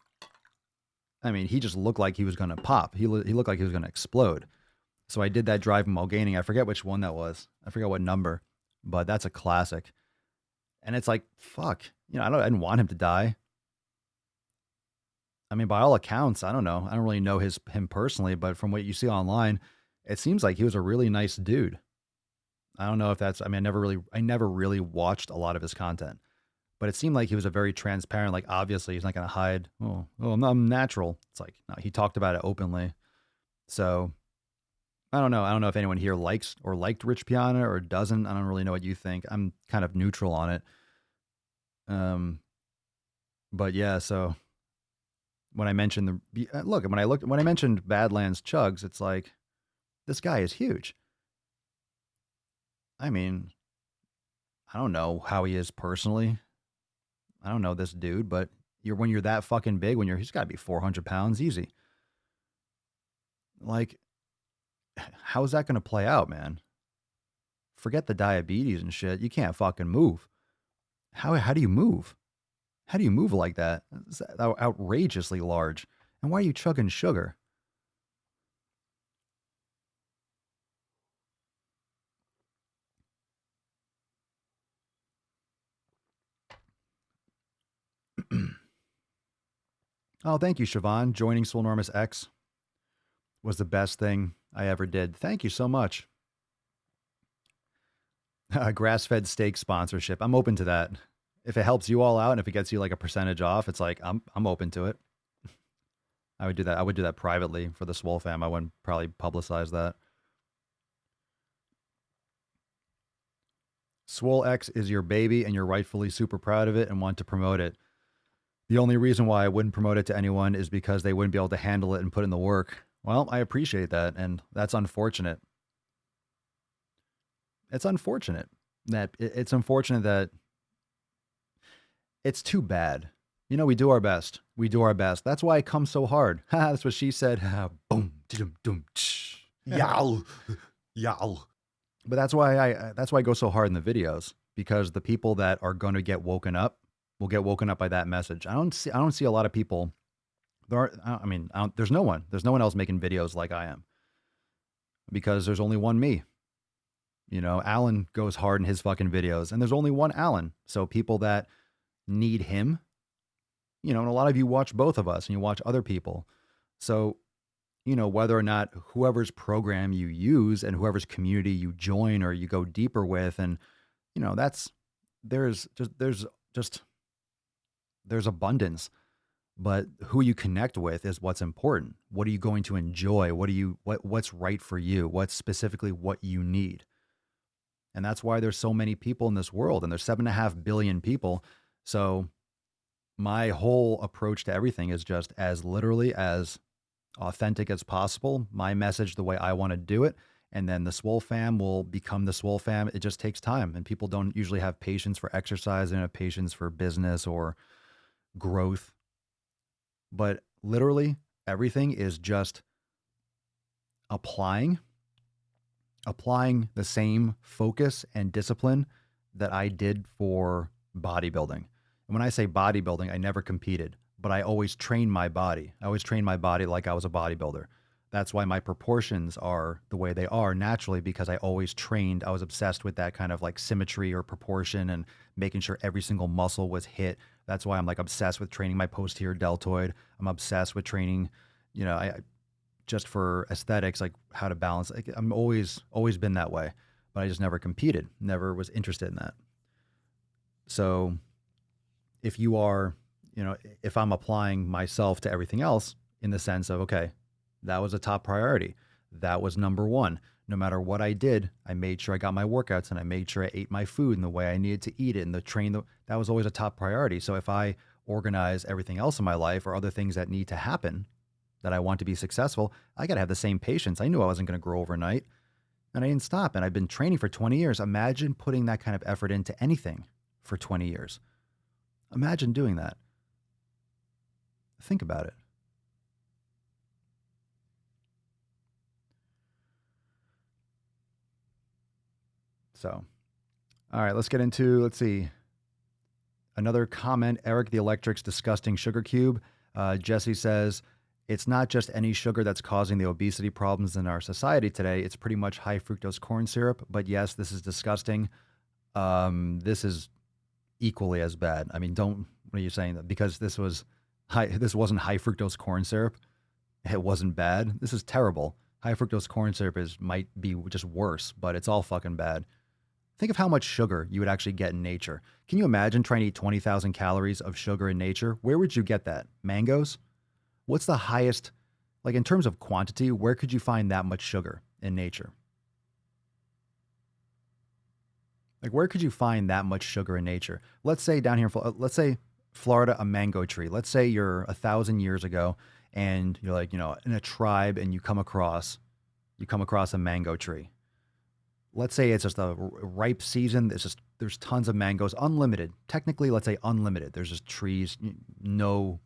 I mean, he just looked like he was going to pop. He looked like he was going to explode. So I did that Driving While Gaining. I forget which one that was. I forget what number, but that's a classic. And it's like, fuck, you know, I didn't want him to die. I mean, by all accounts, I don't know. I don't really know him personally, but from what you see online, it seems like he was a really nice dude. I don't know if that's, I mean, I never really watched a lot of his content, but it seemed like he was a very transparent, like, obviously he's not going to hide. I'm natural. It's like, no, he talked about it openly. So I don't know. I don't know if anyone here likes or liked Rich Piana or doesn't. I don't really know what you think. I'm kind of neutral on it. But yeah, so when I mentioned when I mentioned Badlands Chugs, it's like, this guy is huge. I mean, I don't know how he is personally. I don't know this dude, but when you're that fucking big, he's got to be 400 pounds easy. Like, how is that going to play out, man? Forget the diabetes and shit. You can't fucking move. How do you move? How do you move like that? It's outrageously large. And why are you chugging sugar? Oh, thank you, Siobhan. Joining Swole X was the best thing I ever did. Thank you so much. Grass-fed steak sponsorship. I'm open to that. If it helps you all out and if it gets you like a percentage off, it's like, I'm open to it. I would do that. I would do that privately for the Swole fam. I wouldn't probably publicize that. Swole X is your baby and you're rightfully super proud of it and want to promote it. The only reason why I wouldn't promote it to anyone is because they wouldn't be able to handle it and put in the work. Well, I appreciate that, and that's unfortunate. It's unfortunate that it's too bad. You know, we do our best. We do our best. That's why I come so hard. That's what she said. Boom, dum, dum, Yow. Yow. But that's why I go so hard in the videos, because the people that are going to get woken up will get woken up by that message. I don't see a lot of people. There's no one else making videos like I am, because there's only one me. You know, Alan goes hard in his fucking videos, and there's only one Alan. So people that need him, you know, and a lot of you watch both of us and you watch other people. So, you know, whether or not whoever's program you use and whoever's community you join or you go deeper with, and, you know, there's abundance, but who you connect with is what's important. What are you going to enjoy? What's right for you? What's specifically what you need? And that's why there's so many people in this world, and there's 7.5 billion people. So my whole approach to everything is just as literally as authentic as possible. My message, the way I want to do it. And then the Swole fam will become the Swole fam. It just takes time. And people don't usually have patience for exercise and have patience for business or growth. But literally everything is just applying the same focus and discipline that I did for bodybuilding. And when I say bodybuilding, I never competed, but I always trained my body. I always trained my body like I was a bodybuilder. That's why my proportions are the way they are naturally, because I always trained. I was obsessed with that kind of like symmetry or proportion and making sure every single muscle was hit. That's why I'm like obsessed with training my posterior deltoid. I'm obsessed with training, you know, I just for aesthetics, like how to balance. Like I'm always been that way, but I just never competed, never was interested in that. So if you are, you know, if I'm applying myself to everything else in the sense of, okay, that was a top priority. That was number one. No matter what I did, I made sure I got my workouts and I made sure I ate my food in the way I needed to eat it and that was always a top priority. So if I organize everything else in my life or other things that need to happen that I want to be successful, I got to have the same patience. I knew I wasn't going to grow overnight, and I didn't stop. And I've been training for 20 years. Imagine putting that kind of effort into anything for 20 years. Imagine doing that. Think about it. So, all right, let's get into, let's see. Another comment, Eric the Electric's disgusting sugar cube. Jesse says, it's not just any sugar that's causing the obesity problems in our society today. It's pretty much high fructose corn syrup. But yes, this is disgusting. This is equally as bad. I mean, what are you saying? Because this wasn't high fructose corn syrup, it wasn't bad. This is terrible. High fructose corn syrup might be just worse, but it's all fucking bad. Think of how much sugar you would actually get in nature. Can you imagine trying to eat 20,000 calories of sugar in nature? Where would you get that? Mangoes? What's the highest, like in terms of quantity, where could you find that much sugar in nature? Like, where could you find that much sugar in nature? Let's say down here, let's say Florida, a mango tree. Let's say you're 1,000 years ago and you're like, you know, in a tribe and you come across a mango tree. Let's say it's just a ripe season. There's tons of mangoes, unlimited. Technically, let's say unlimited. There's just trees, no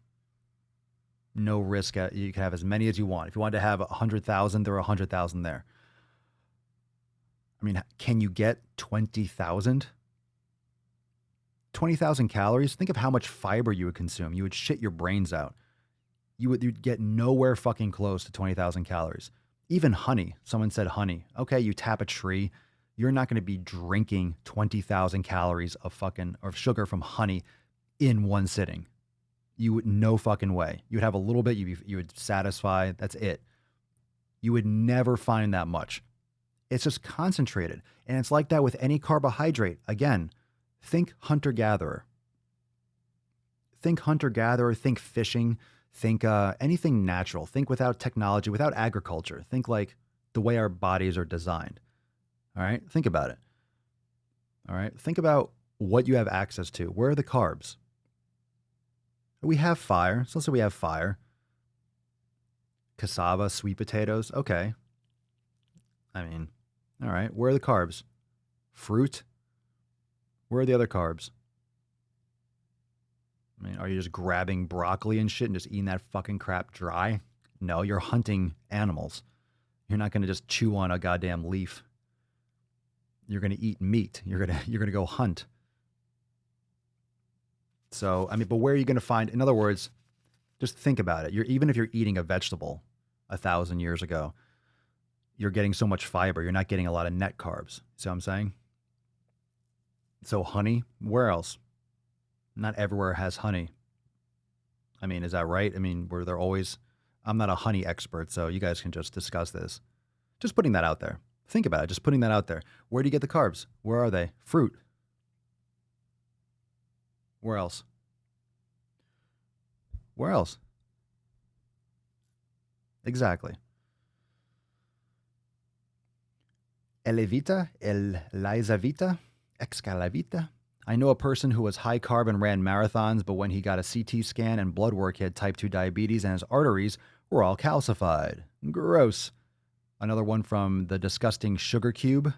risk. You can have as many as you want. If you wanted to have 100,000, there are 100,000 there. I mean, can you get 20,000? 20,000 calories? Think of how much fiber you would consume. You would shit your brains out. You'd get nowhere fucking close to 20,000 calories. Even honey. Someone said honey. Okay, you tap a tree. You're not going to be drinking 20,000 calories of sugar from honey in one sitting. You would, no fucking way. You would have a little bit. You would satisfy. That's it. You would never find that much. It's just concentrated. And it's like that with any carbohydrate. Again, think hunter-gatherer. Think hunter-gatherer, think fishing, think anything natural. Think without technology, without agriculture. Think like the way our bodies are designed. All right? Think about it. All right? Think about what you have access to. Where are the carbs? We have fire. So let's say we have fire. Cassava, sweet potatoes. Okay. I mean, all right. Where are the carbs? Fruit. Where are the other carbs? I mean, are you just grabbing broccoli and shit and just eating that fucking crap dry? No, you're hunting animals. You're not going to just chew on a goddamn leaf. You're going to eat meat. You're going to go hunt. So, I mean, but where are you going to find, in other words, just think about it. Even if you're eating a vegetable 1,000 years ago, you're getting so much fiber. You're not getting a lot of net carbs. See what I'm saying? So honey, where else? Not everywhere has honey. I mean, is that right? I mean, were there always, I'm not a honey expert, so you guys can just discuss this. Just putting that out there. Think about it. Just putting that out there. Where do you get the carbs? Where are they? Fruit. Where else? Where else? Exactly. Elevita, el Laizavita, Excalavita. I know a person who was high carb and ran marathons, but when he got a CT scan and blood work, he had type 2 diabetes and his arteries were all calcified. Gross. Another one from the disgusting Sugar Cube.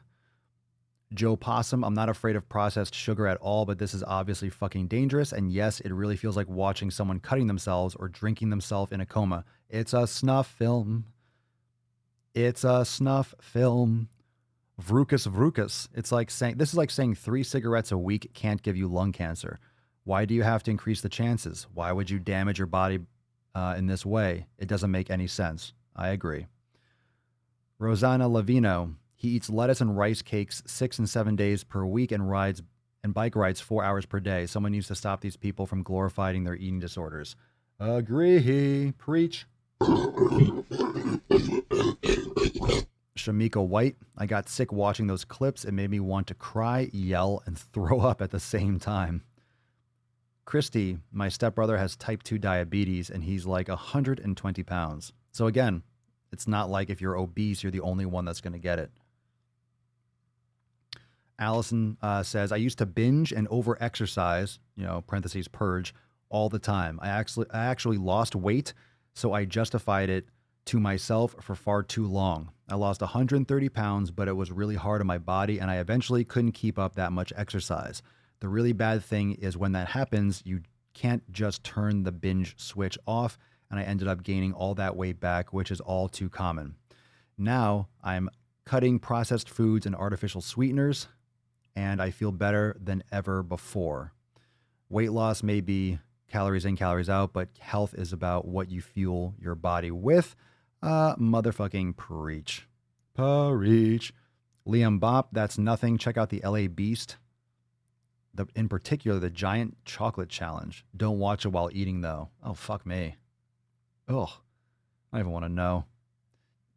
Joe Possum, I'm not afraid of processed sugar at all, but this is obviously fucking dangerous. And yes, it really feels like watching someone cutting themselves or drinking themselves in a coma. It's a snuff film. It's a snuff film. Vrucus. It's like saying, this is like saying 3 cigarettes a week can't give you lung cancer. Why do you have to increase the chances? Why would you damage your body in this way? It doesn't make any sense. I agree. Rosanna Lavino, he eats lettuce and rice cakes 6 and 7 days per week and bike rides 4 hours per day. Someone needs to stop these people from glorifying their eating disorders. Agree. Preach. Shamika White, I got sick watching those clips. It made me want to cry, yell, and throw up at the same time. Christy, my stepbrother has type 2 diabetes, and he's like 120 pounds. So again, it's not like if you're obese, you're the only one that's going to get it. Allison says, I used to binge and over-exercise, parentheses, purge, all the time. I actually lost weight, so I justified it to myself for far too long. I lost 130 pounds, but it was really hard on my body, and I eventually couldn't keep up that much exercise. The really bad thing is when that happens, you can't just turn the binge switch off, and I ended up gaining all that weight back, which is all too common. Now I'm cutting processed foods and artificial sweeteners, and I feel better than ever before. Weight loss may be calories in, calories out, but health is about what you fuel your body with. Motherfucking preach. Preach. Liam Bop, that's nothing. Check out the LA Beast. In particular, the Giant Chocolate Challenge. Don't watch it while eating, though. Oh, fuck me. Ugh. I don't even want to know.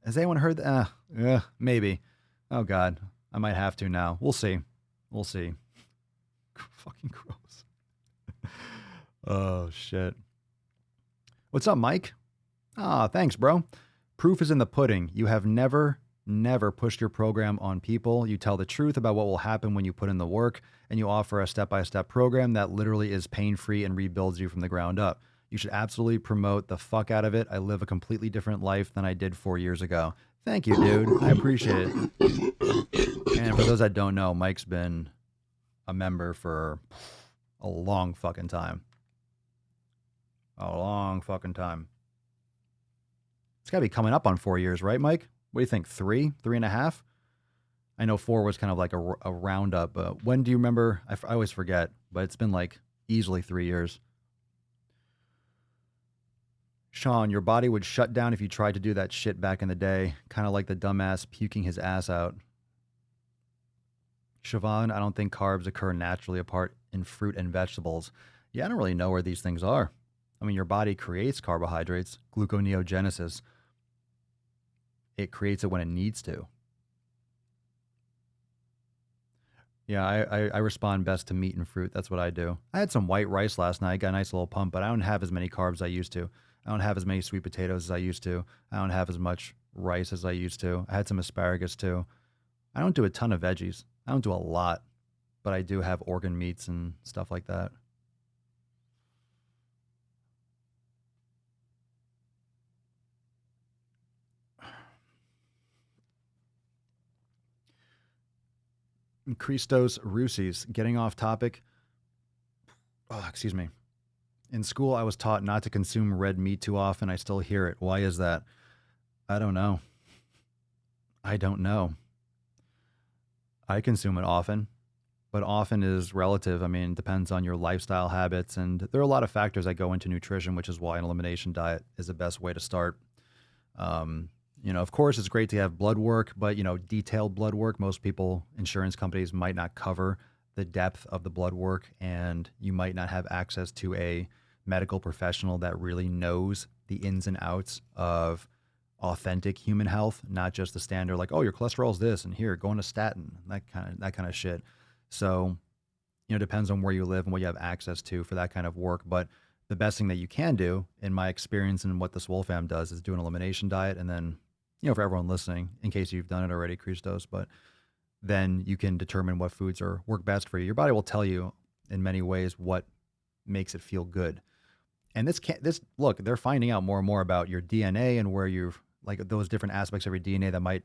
Has anyone heard that? Maybe. Oh, God. I might have to now. We'll see. We'll see. Fucking gross. Oh, shit. What's up, Mike? Thanks, bro. Proof is in the pudding. You have never pushed your program on people. You tell the truth about what will happen when you put in the work, and you offer a step-by-step program that literally is pain-free and rebuilds you from the ground up. You should absolutely promote the fuck out of it. I live a completely different life than I did 4 years ago. Thank you, dude. I appreciate it. And for those that don't know, Mike's been a member for a long fucking time. A long fucking time. It's got to be coming up on 4 years, right, Mike? What do you think? 3? 3.5? I know 4 was kind of like a roundup. But when do you remember? I always forget, but it's been like easily 3 years. Sean, your body would shut down if you tried to do that shit back in the day. Kind of like the dumbass puking his ass out. Siobhan, I don't think carbs occur naturally apart in fruit and vegetables. Yeah, I don't really know where these things are. I mean, your body creates carbohydrates, gluconeogenesis. It creates it when it needs to. Yeah, I respond best to meat and fruit. That's what I do. I had some white rice last night. Got a nice little pump, but I don't have as many carbs as I used to. I don't have as many sweet potatoes as I used to. I don't have as much rice as I used to. I had some asparagus too. I don't do a ton of veggies. I don't do a lot, but I do have organ meats and stuff like that. Christos Roussis, getting off topic. Oh, excuse me. In school, I was taught not to consume red meat too often. I still hear it. Why is that? I don't know. I don't know. I consume it often, but often is relative. I mean, it depends on your lifestyle habits, and there are a lot of factors that go into nutrition, which is why an elimination diet is the best way to start. Of course, it's great to have blood work, but detailed blood work, most people, insurance companies might not cover the depth of the blood work, and you might not have access to a medical professional that really knows the ins and outs of authentic human health, not just the standard like, oh, your cholesterol's this, and here, go on a statin, that kind of shit. So, it depends on where you live and what you have access to for that kind of work. But the best thing that you can do, in my experience and what the Swole fam does, is do an elimination diet. And then, for everyone listening, in case you've done it already, Christos, but then you can determine what foods work best for you. Your body will tell you in many ways what makes it feel good. And look, they're finding out more and more about your DNA and where you've, like, those different aspects of your DNA that might,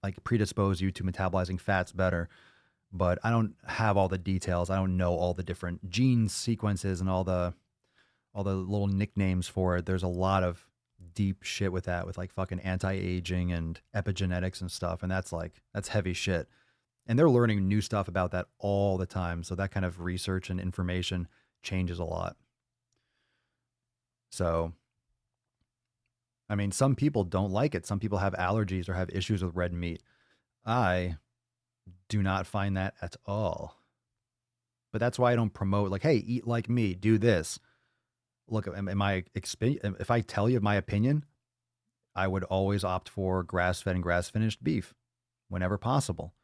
like, predispose you to metabolizing fats better. But I don't have all the details. I don't know all the different gene sequences and all the little nicknames for it. There's a lot of deep shit with that, with like fucking anti-aging and epigenetics and stuff. And that's heavy shit. And they're learning new stuff about that all the time. So that kind of research and information changes a lot. So, I mean, some people don't like it. Some people have allergies or have issues with red meat. I do not find that at all. But that's why I don't promote, like, hey, eat like me, do this. Look, if I tell you my opinion, I would always opt for grass-fed and grass-finished beef whenever possible.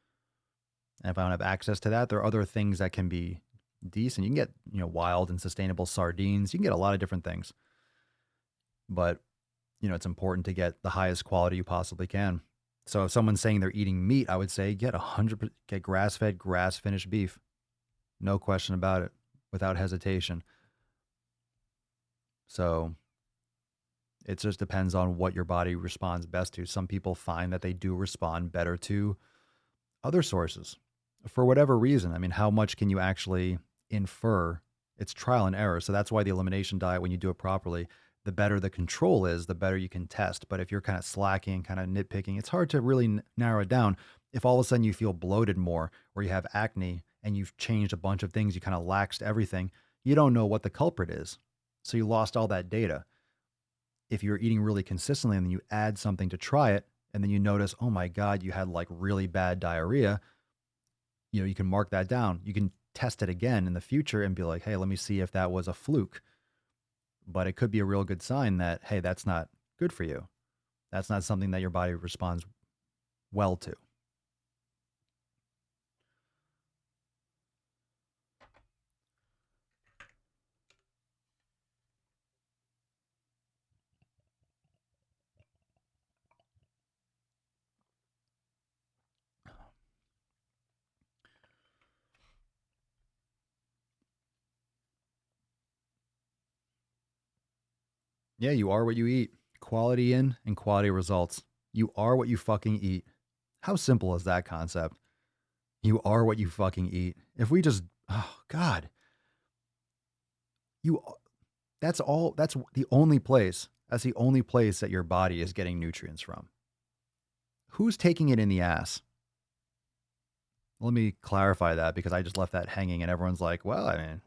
And if I don't have access to that, there are other things that can be decent. You can get, wild and sustainable sardines. You can get a lot of different things. But, it's important to get the highest quality you possibly can. So if someone's saying they're eating meat, I would say get grass-fed, grass-finished beef. No question about it, without hesitation. So it just depends on what your body responds best to. Some people find that they do respond better to other sources for whatever reason. I mean, how much can you actually infer? It's trial and error. So that's why the elimination diet, when you do it properly, the better the control is, the better you can test. But if you're kind of slacking, kind of nitpicking, it's hard to really narrow it down. If all of a sudden you feel bloated more, or you have acne and you've changed a bunch of things, you kind of laxed everything, you don't know what the culprit is. So you lost all that data. If you're eating really consistently and then you add something to try it, and then you notice, oh my God, you had like really bad diarrhea, you can mark that down. You can test it again in the future and be like, hey, let me see if that was a fluke. But it could be a real good sign that, hey, that's not good for you. That's not something that your body responds well to. Yeah, you are what you eat. Quality in and quality results. You are what you fucking eat. How simple is that concept? You are what you fucking eat. If we just, oh God, that's the only place. That's the only place that your body is getting nutrients from. Who's taking it in the ass? Let me clarify that, because I just left that hanging and everyone's like, well, I mean,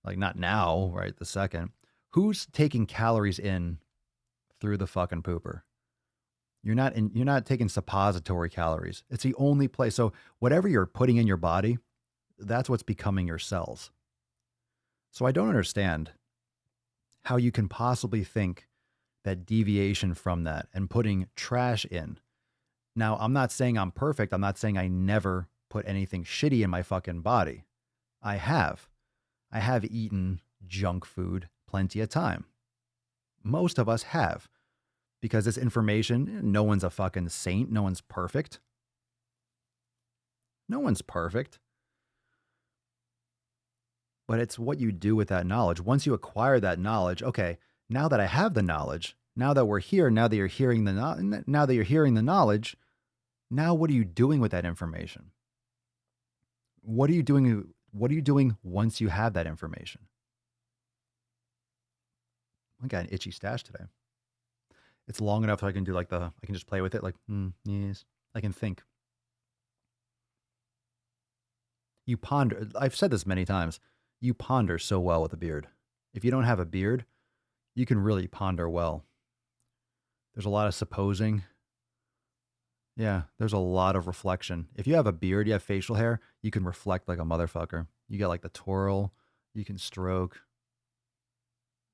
like, not now, right this second. Who's taking calories in through the fucking pooper? You're not taking suppository calories. It's the only place. So whatever you're putting in your body, that's what's becoming your cells. So I don't understand how you can possibly think that deviation from that and putting trash in. Now, I'm not saying I'm perfect. I'm not saying I never put anything shitty in my fucking body. I have eaten junk food plenty of time. Most of us have, because this information, no one's a fucking saint. No one's perfect. No one's perfect. But it's what you do with that knowledge. Once you acquire that knowledge, okay, now that I have the knowledge, now that we're here, now that you're hearing the knowledge, now what are you doing with that information? What are you doing What are you doing once you have that information? I got an itchy stash today. It's long enough so I can do like I can just play with it like, yes. I can think. You ponder. I've said this many times. You ponder so well with a beard. If you don't have a beard, you can really ponder well. There's a lot of supposing. Yeah, there's a lot of reflection. If you have a beard, you have facial hair, you can reflect like a motherfucker. You got like the twirl, you can stroke.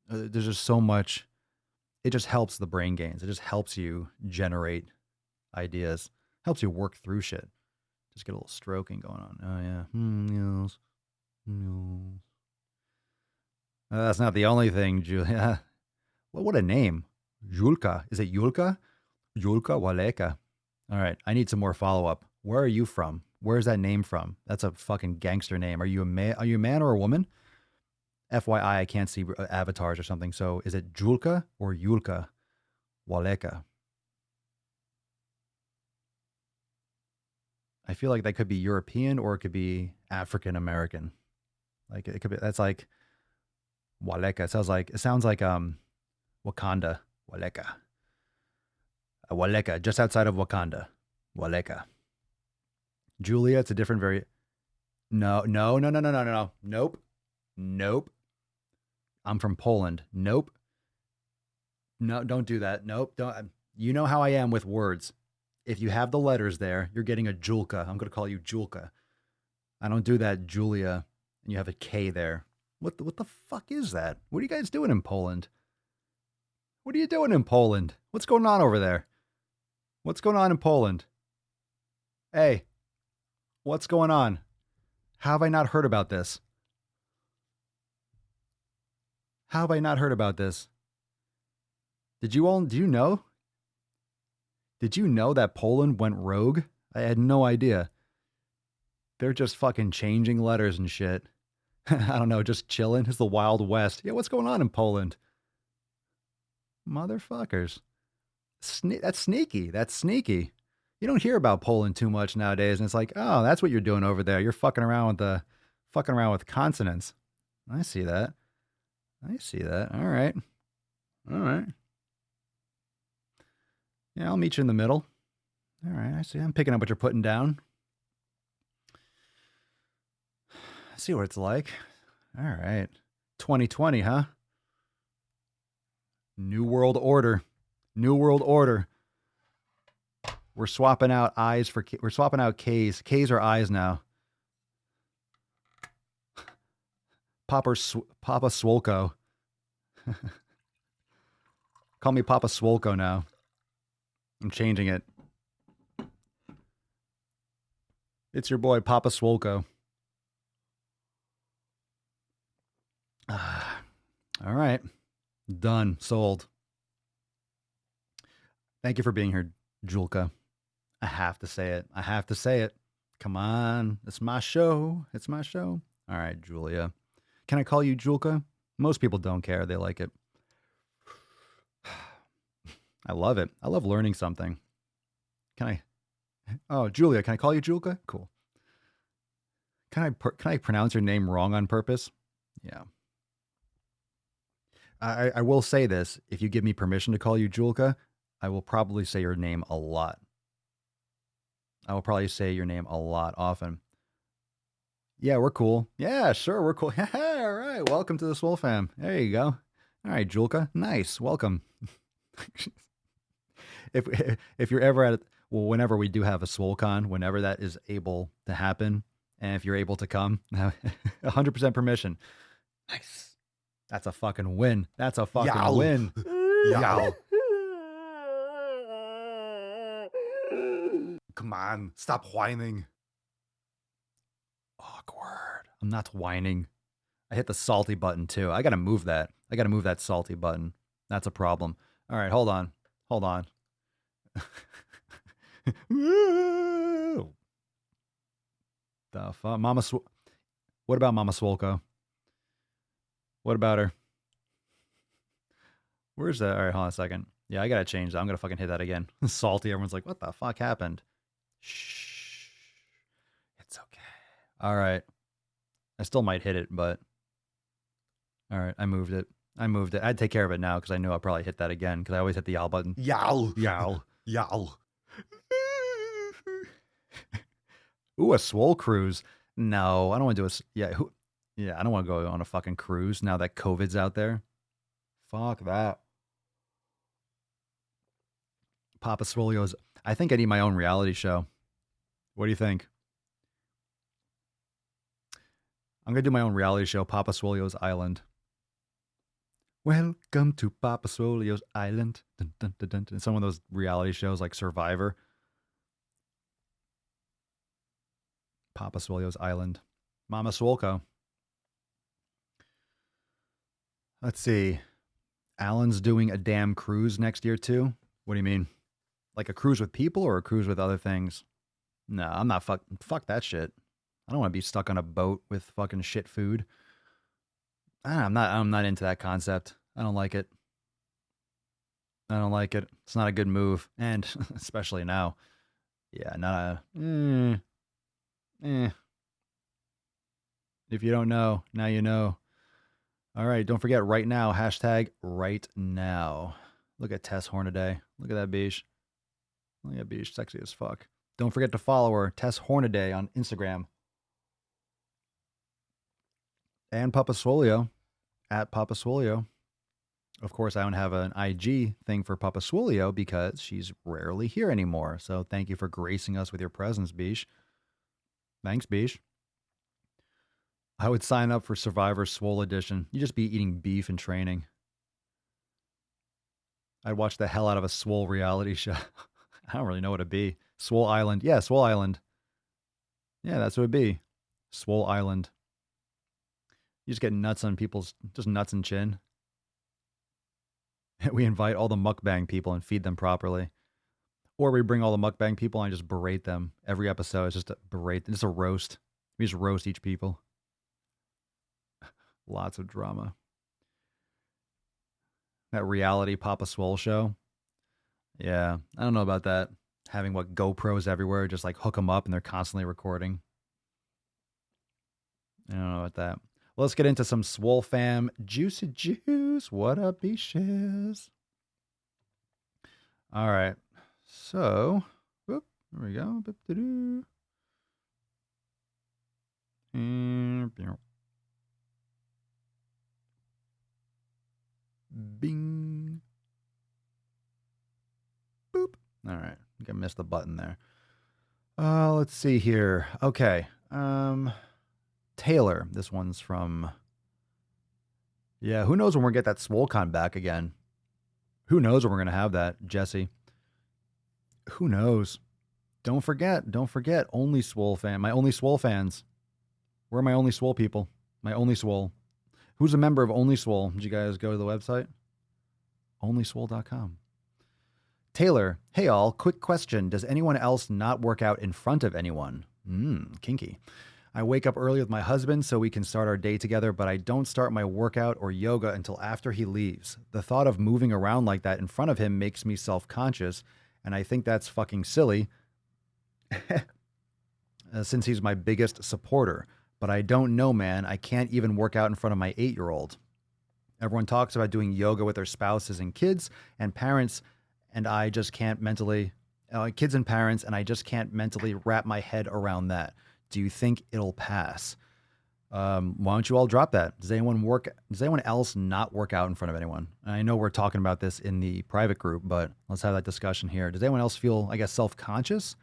There's just so much. It just helps the brain gains. It just helps you generate ideas, helps you work through shit. Just get a little stroking going on. Oh, yeah. Yes. Yes. That's not the only thing, Julia. What a name. Julka. Is it Julka? Julka Waleka. All right. I need some more follow up. Where are you from? Where's that name from? That's a fucking gangster name. Are you a man or a woman? FYI, I can't see avatars or something. So is it Julka or Julka Waleka? I feel like that could be European or it could be African American. Like it could be. That's like Waleka. It sounds like Wakanda. Waleka. Waleka, just outside of Wakanda. Waleka. Julia, it's a different No. Nope. I'm from Poland. Nope. No, don't do that. Nope. Don't. You know how I am with words. If you have the letters there, you're getting a Julka. I'm going to call you Julka. I don't do that, Julia, and you have a K there. What the fuck is that? What are you guys doing in Poland? What are you doing in Poland? What's going on over there? What's going on in Poland? Hey, what's going on? How have I not heard about this? How have I not heard about this? Do you know? Did you know that Poland went rogue? I had no idea. They're just fucking changing letters and shit. I don't know, just chilling. It's the Wild West. Yeah, what's going on in Poland? Motherfuckers. That's sneaky. That's sneaky. You don't hear about Poland too much nowadays, and it's like, oh, that's what you're doing over there. You're fucking around with consonants. I see that. All right. Yeah, I'll meet you in the middle. All right, I see. I'm picking up what you're putting down. I see what it's like. All right. 2020, huh? New World Order. We're swapping out we're swapping out K's. K's are I's now. Papa Swolko. Call me Papa Swolko now. I'm changing it. It's your boy, Papa Swolko. All right. Done. Sold. Thank you for being here, Julka. I have to say it. Come on. It's my show. All right, Julia. Can I call you Julka? Most people don't care. They like it. I love it. I love learning something. Oh, Julia, can I call you Julka? Cool. Can I pronounce your name wrong on purpose? Yeah. I will say this. If you give me permission to call you Julka, I will probably say your name a lot. I will probably say your name a lot often. Yeah, we're cool. Yeah, sure, we're cool. All right, welcome to the Swole fam. There you go. All right, Julka. Nice. Welcome. If you're ever whenever we do have a SwoleCon, whenever that is able to happen, and if you're able to come, 100% permission. Nice. That's a fucking win. Win. Yow. Come on, stop whining. Awkward. I'm not whining. I hit the salty button too. I got to move that. Salty button. That's a problem. All right, hold on. The fuck? What about Mama Swolko? What about her? Where's that? All right, hold on a second. Yeah, I got to change that. I'm going to fucking hit that again. Salty. Everyone's like, what the fuck happened? Shh. It's okay. All right. I still might hit it, but all right, I moved it. I'd take care of it now because I knew I'll probably hit that again because I always hit the yowl button. Yowl. Yowl. Yowl. Ooh, a Swole cruise. No, I don't want to do I don't want to go on a fucking cruise now that COVID's out there. Fuck that. Papa Swolio's. I think I need my own reality show. What do you think? I'm going to do my own reality show, Papa Swolio's Island. Welcome to Papa Swolio's Island. Dun, dun, dun, dun, dun. Some of those reality shows like Survivor. Papa Swolio's Island. Mama Swolko. Let's see. Alan's doing a damn cruise next year too. What do you mean? Like a cruise with people or a cruise with other things? No, I'm not fuck that shit. I don't want to be stuck on a boat with fucking shit food. I'm not into that concept. I don't like it. It's not a good move. And especially now. Yeah, not a If you don't know, now you know. All right, don't forget right now, hashtag right now. Look at Tess Hornaday. Look at that beach. Look at that beach, sexy as fuck. Don't forget to follow her, Tess Hornaday on Instagram. And Papa Swolio, at Papa Swolio. Of course, I don't have an IG thing for Papa Swolio because she's rarely here anymore. So thank you for gracing us with your presence, Beesh. Thanks, Beesh. I would sign up for Survivor Swole Edition. You just be eating beef and training. I'd watch the hell out of a Swole reality show. I don't really know what it'd be. Swole Island. Yeah, Swole Island. Yeah, that's what it'd be. Swole Island. You just get nuts on people's, just nuts and chin. We invite all the mukbang people and feed them properly. Or we bring all the mukbang people and just berate them. Every episode is just a berate. It's a roast. We just roast each people. Lots of drama. That reality Papa Swole show. Yeah, I don't know about that. Having what GoPros everywhere, just like hook them up and they're constantly recording. I don't know about that. Well, let's get into some Swole fam juicy juice. What up, beaches? All right. So, whoop, there we go. Bing. Boop. All right. I think I missed the button there. Let's see here. Okay. Taylor. This one's from... Yeah, who knows when we're going to get that SwoleCon back again? Who knows when we're going to have that, Jesse? Who knows? Don't forget. Only Swole fan. My Only Swole fans. Where are my Only Swole people? My Only Swole. Who's a member of Only Swole? Did you guys go to the website? Onlyswole.com. Taylor, hey all, quick question. Does anyone else not work out in front of anyone? Kinky. I wake up early with my husband so we can start our day together, but I don't start my workout or yoga until after he leaves. The thought of moving around like that in front of him makes me self-conscious, and I think that's fucking silly since he's my biggest supporter. But I don't know, man. I can't even work out in front of my 8-year-old. Everyone talks about doing yoga with their spouses and kids and parents, and I just can't mentally, kids and parents, and I just can't mentally wrap my head around that. Do you think it'll pass? Why don't you all drop that? Does anyone else not work out in front of anyone? And I know we're talking about this in the private group, but let's have that discussion here. Does anyone else feel, I guess, self-conscious?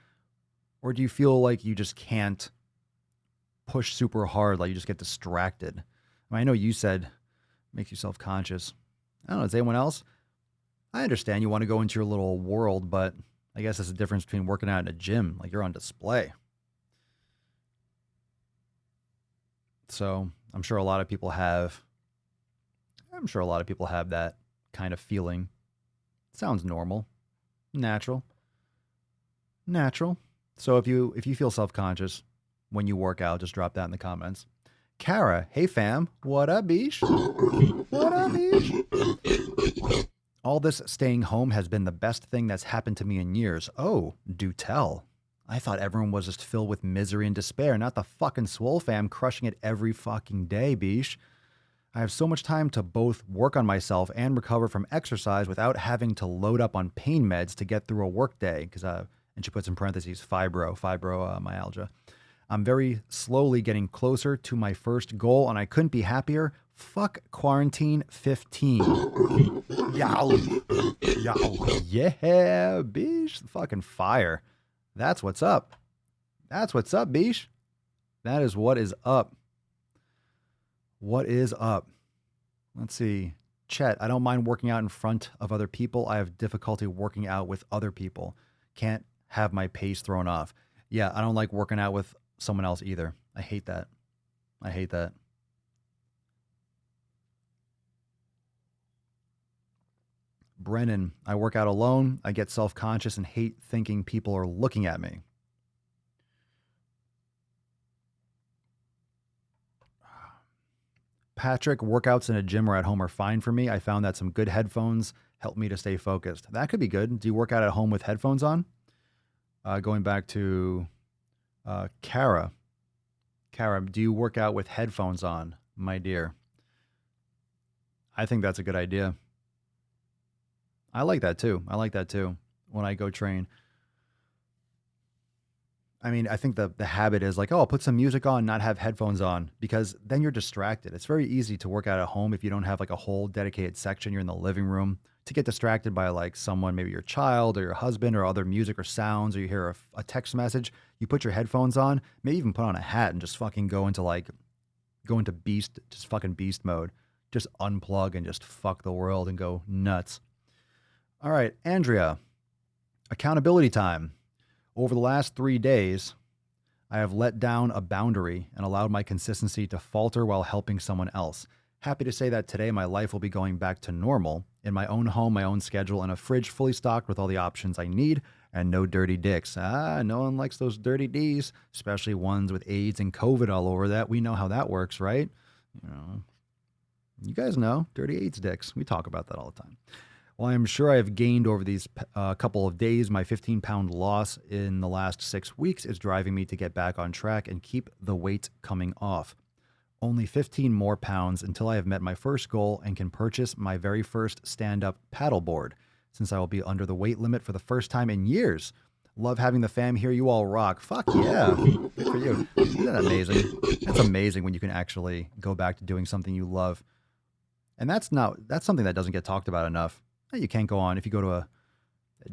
Or do you feel like you just can't push super hard, like you just get distracted? I know you said makes you self-conscious. I don't know. Does anyone else? I understand you want to go into your little world, but I guess there's a difference between working out in a gym. Like you're on display. So I'm sure a lot of people have that kind of feeling. Sounds normal. Natural. So if you feel self-conscious when you work out, just drop that in the comments. Kara, hey fam, what up, Beesh? What up, Beesh? All this staying home has been the best thing that's happened to me in years. Oh, do tell. I thought everyone was just filled with misery and despair, not the fucking Swole fam crushing it every fucking day, Bish. I have so much time to both work on myself and recover from exercise without having to load up on pain meds to get through a work day. And she puts in parentheses, fibromyalgia. I'm very slowly getting closer to my first goal, and I couldn't be happier. Fuck quarantine 15. Yow. Yow. Yeah, Bish. Fucking fire. That's what's up. That's what's up, Bish. That is what is up. What is up? Let's see. Chet, I don't mind working out in front of other people. I have difficulty working out with other people. Can't have my pace thrown off. Yeah, I don't like working out with someone else either. I hate that. I hate that. Brennan, I work out alone. I get self-conscious and hate thinking people are looking at me. Patrick, workouts in a gym or at home are fine for me. I found that some good headphones help me to stay focused. That could be good. Do you work out at home with headphones on? Going back to Kara. Kara, do you work out with headphones on, my dear? I think that's a good idea. I like that too. I like that too when I go train. I mean, I think the habit is like, oh, I'll put some music on, not have headphones on, because then you're distracted. It's very easy to work out at home if you don't have like a whole dedicated section. You're in the living room to get distracted by like someone, maybe your child or your husband or other music or sounds, or you hear a text message. You put your headphones on, maybe even put on a hat and just fucking go into fucking beast mode. Just unplug and just fuck the world and go nuts. All right, Andrea, accountability time. Over the last 3 days, I have let down a boundary and allowed my consistency to falter while helping someone else. Happy to say that today my life will be going back to normal in my own home, my own schedule, and a fridge fully stocked with all the options I need and no dirty dicks. No one likes those dirty Ds, especially ones with AIDS and COVID all over that. We know how that works, right? You guys know, dirty AIDS dicks. We talk about that all the time. Well, I'm sure I have gained over these couple of days. My 15-pound loss in the last 6 weeks is driving me to get back on track and keep the weight coming off. Only 15 more pounds until I have met my first goal and can purchase my very first stand-up paddleboard, since I will be under the weight limit for the first time in years. Love having the fam here. You all rock. Fuck yeah. Good for you. Isn't that amazing? That's amazing when you can actually go back to doing something you love. And that's something that doesn't get talked about enough. You can't go on. If you go to a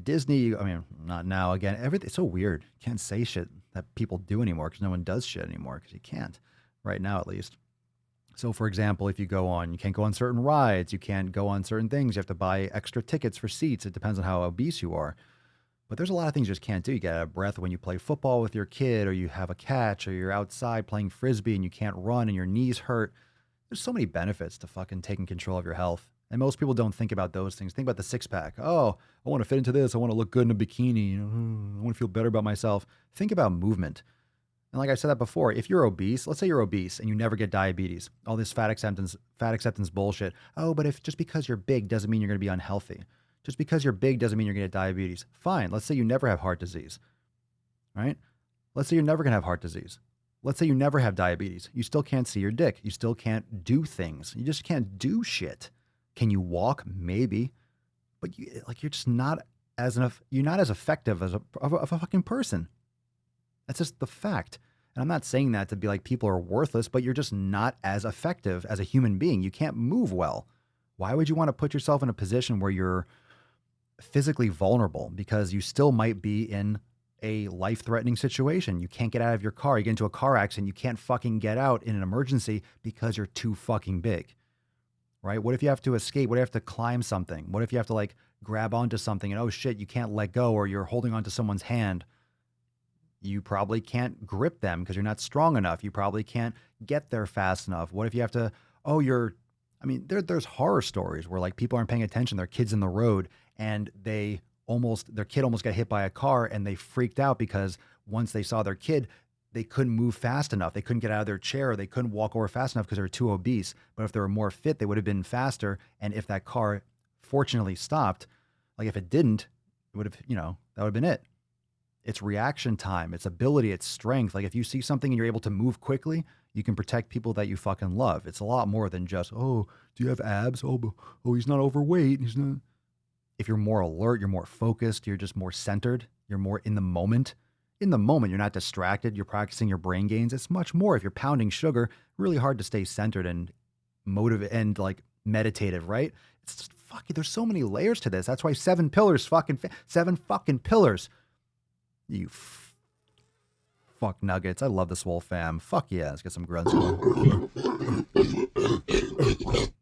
Disney, I mean, not now, again, everything's so weird. You can't say shit that people do anymore because no one does shit anymore because you can't, right now at least. So, for example, if you can't go on certain rides. You can't go on certain things. You have to buy extra tickets for seats. It depends on how obese you are. But there's a lot of things you just can't do. You get out of breath when you play football with your kid, or you have a catch, or you're outside playing Frisbee and you can't run and your knees hurt. There's so many benefits to fucking taking control of your health. And most people don't think about those things. Think about the six-pack. Oh, I want to fit into this. I want to look good in a bikini. I want to feel better about myself. Think about movement. And like I said that before, if you're obese, let's say you're obese and you never get diabetes, all this fat acceptance bullshit. Oh, but just because you're big doesn't mean you're going to be unhealthy. Just because you're big doesn't mean you're going to get diabetes. Fine. Let's say you never have heart disease, right? Let's say you're never going to have heart disease. Let's say you never have diabetes. You still can't see your dick. You still can't do things. You just can't do shit. Can you walk? Maybe, but you're just not you're not as effective as a fucking person. That's just the fact. And I'm not saying that to be like people are worthless, but you're just not as effective as a human being. You can't move well. Why would you want to put yourself in a position where you're physically vulnerable? Because you still might be in a life-threatening situation. You can't get out of your car. You get into a car accident. You can't fucking get out in an emergency because you're too fucking big. Right? What if you have to escape? What if you have to climb something? What if you have to like grab onto something and oh shit, you can't let go, or you're holding onto someone's hand? You probably can't grip them because you're not strong enough. You probably can't get there fast enough. What if you have to, there's horror stories where like people aren't paying attention. Their kid's in the road and their kid almost got hit by a car and they freaked out because once they saw their kid, they couldn't move fast enough. They couldn't get out of their chair. They couldn't walk over fast enough because they were too obese. But if they were more fit, they would have been faster. And if that car fortunately stopped, like if it didn't, it would have, that would have been it. It's reaction time, it's ability, it's strength. Like if you see something and you're able to move quickly, you can protect people that you fucking love. It's a lot more than just, oh, do you have abs? Oh, he's not overweight. He's not. If you're more alert, you're more focused, you're just more centered, you're more in the moment. In the moment, you're not distracted, you're practicing your brain gains. It's much more. If you're pounding sugar, really hard to stay centered and motivated and like meditative, right? It's just fucking, there's so many layers to this. That's why 7 pillars, seven fucking pillars. You fuck nuggets. I love the Swole fam. Fuck yeah. Let's get some grunts going.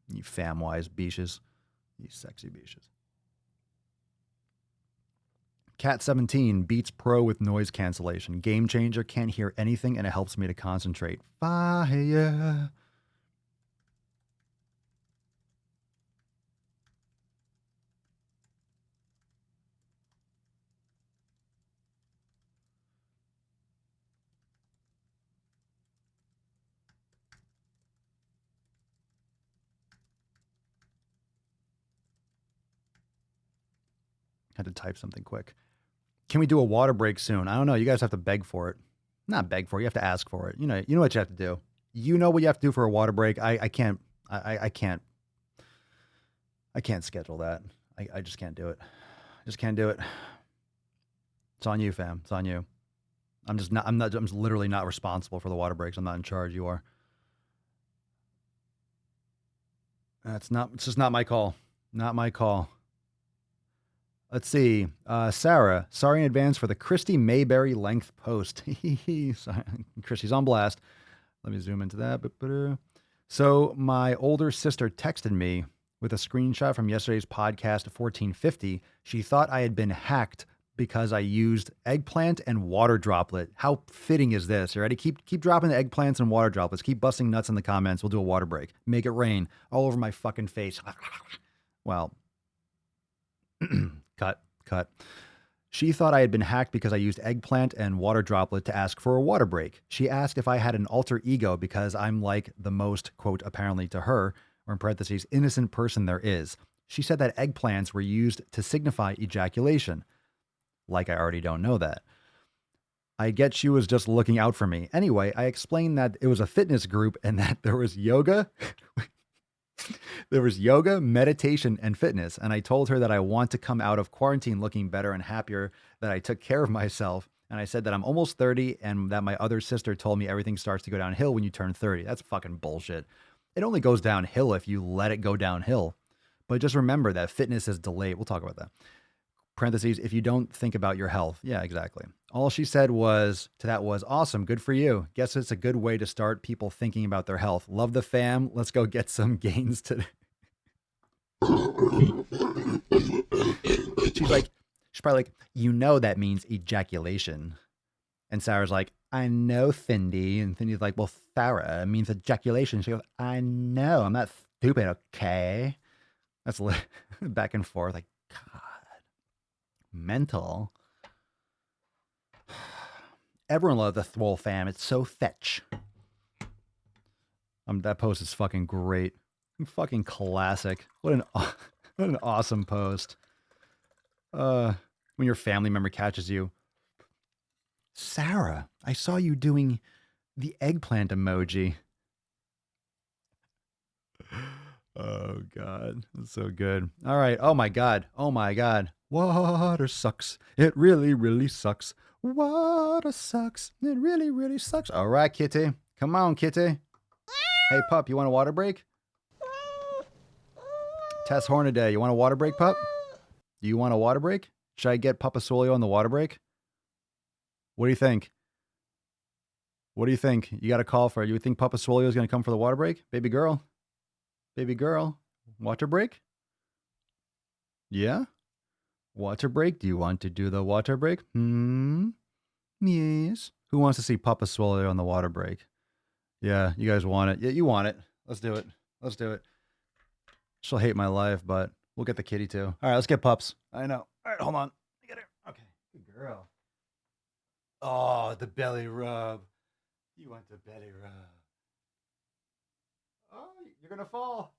You fam-wise beaches. You sexy beaches. Cat 17 beats Pro with noise cancellation. Game changer. Can't hear anything and it helps me to concentrate. Fire. Had to type something quick. Can we do a water break soon? I don't know. You guys have to beg for it. Not beg for it. You have to ask for it. You know what you have to do. You know what you have to do for a water break. I can't schedule that. I just can't do it. I just can't do it. It's on you, fam. It's on you. I'm literally not responsible for the water breaks. I'm not in charge. You are. It's just not my call. Not my call. Let's see. Sarah, sorry in advance for the Christy Mayberry length post. Christy's on blast. Let me zoom into that. So my older sister texted me with a screenshot from yesterday's podcast 1450. She thought I had been hacked because I used eggplant and water droplet. How fitting is this? You ready? Keep dropping the eggplants and water droplets. Keep busting nuts in the comments. We'll do a water break. Make it rain all over my fucking face. Well, cut. She thought I had been hacked because I used eggplant and water droplet to ask for a water break. She asked if I had an alter ego because I'm like the most, quote, apparently to her, or in parentheses, innocent person there is. She said that eggplants were used to signify ejaculation. Like I already don't know that. I get she was just looking out for me. Anyway, I explained that it was a fitness group and that there was yoga. There was yoga, meditation, and fitness. And I told her that I want to come out of quarantine looking better and happier, that I took care of myself. And I said that I'm almost 30 and that my other sister told me everything starts to go downhill when you turn 30. That's fucking bullshit. It only goes downhill if you let it go downhill. But just remember that fitness is delayed. We'll talk about that. Parentheses, if you don't think about your health. Yeah, exactly. All she said was awesome. Good for you. Guess it's a good way to start people thinking about their health. Love the fam. Let's go get some gains today. She's probably like, that means ejaculation. And Sarah's like, I know, Cindy. And Cindy's like, well, Sarah, it means ejaculation. She goes, I know. I'm not stupid, okay? That's back and forth. Like, God. Mental. Everyone loves the Swole fam. It's so fetch. That post is fucking great. Fucking classic. What an awesome post. When your family member catches you. Sarah, I saw you doing the eggplant emoji. Oh, God. That's so good. All right. Oh, my God. Water sucks. It really, really sucks. Water sucks. It really, really sucks. All right, kitty. Come on, kitty. Hey, pup, you want a water break? Tess Hornaday, you want a water break, pup? Do you want a water break? Should I get Papa Swole on the water break? What do you think? You got a call for it. You think Papa Swole is going to come for the water break? Baby girl, water break? Yeah? Water break? Do you want to do the water break? Yes. Who wants to see Papa Swole on the water break? Yeah, you guys want it. Yeah, you want it. Let's do it. She'll hate my life, but we'll get the kitty too. All right, let's get pups. I know. All right, hold on. Get her. Okay, good girl. Oh, the belly rub. You want the belly rub. Oh, you're going to fall.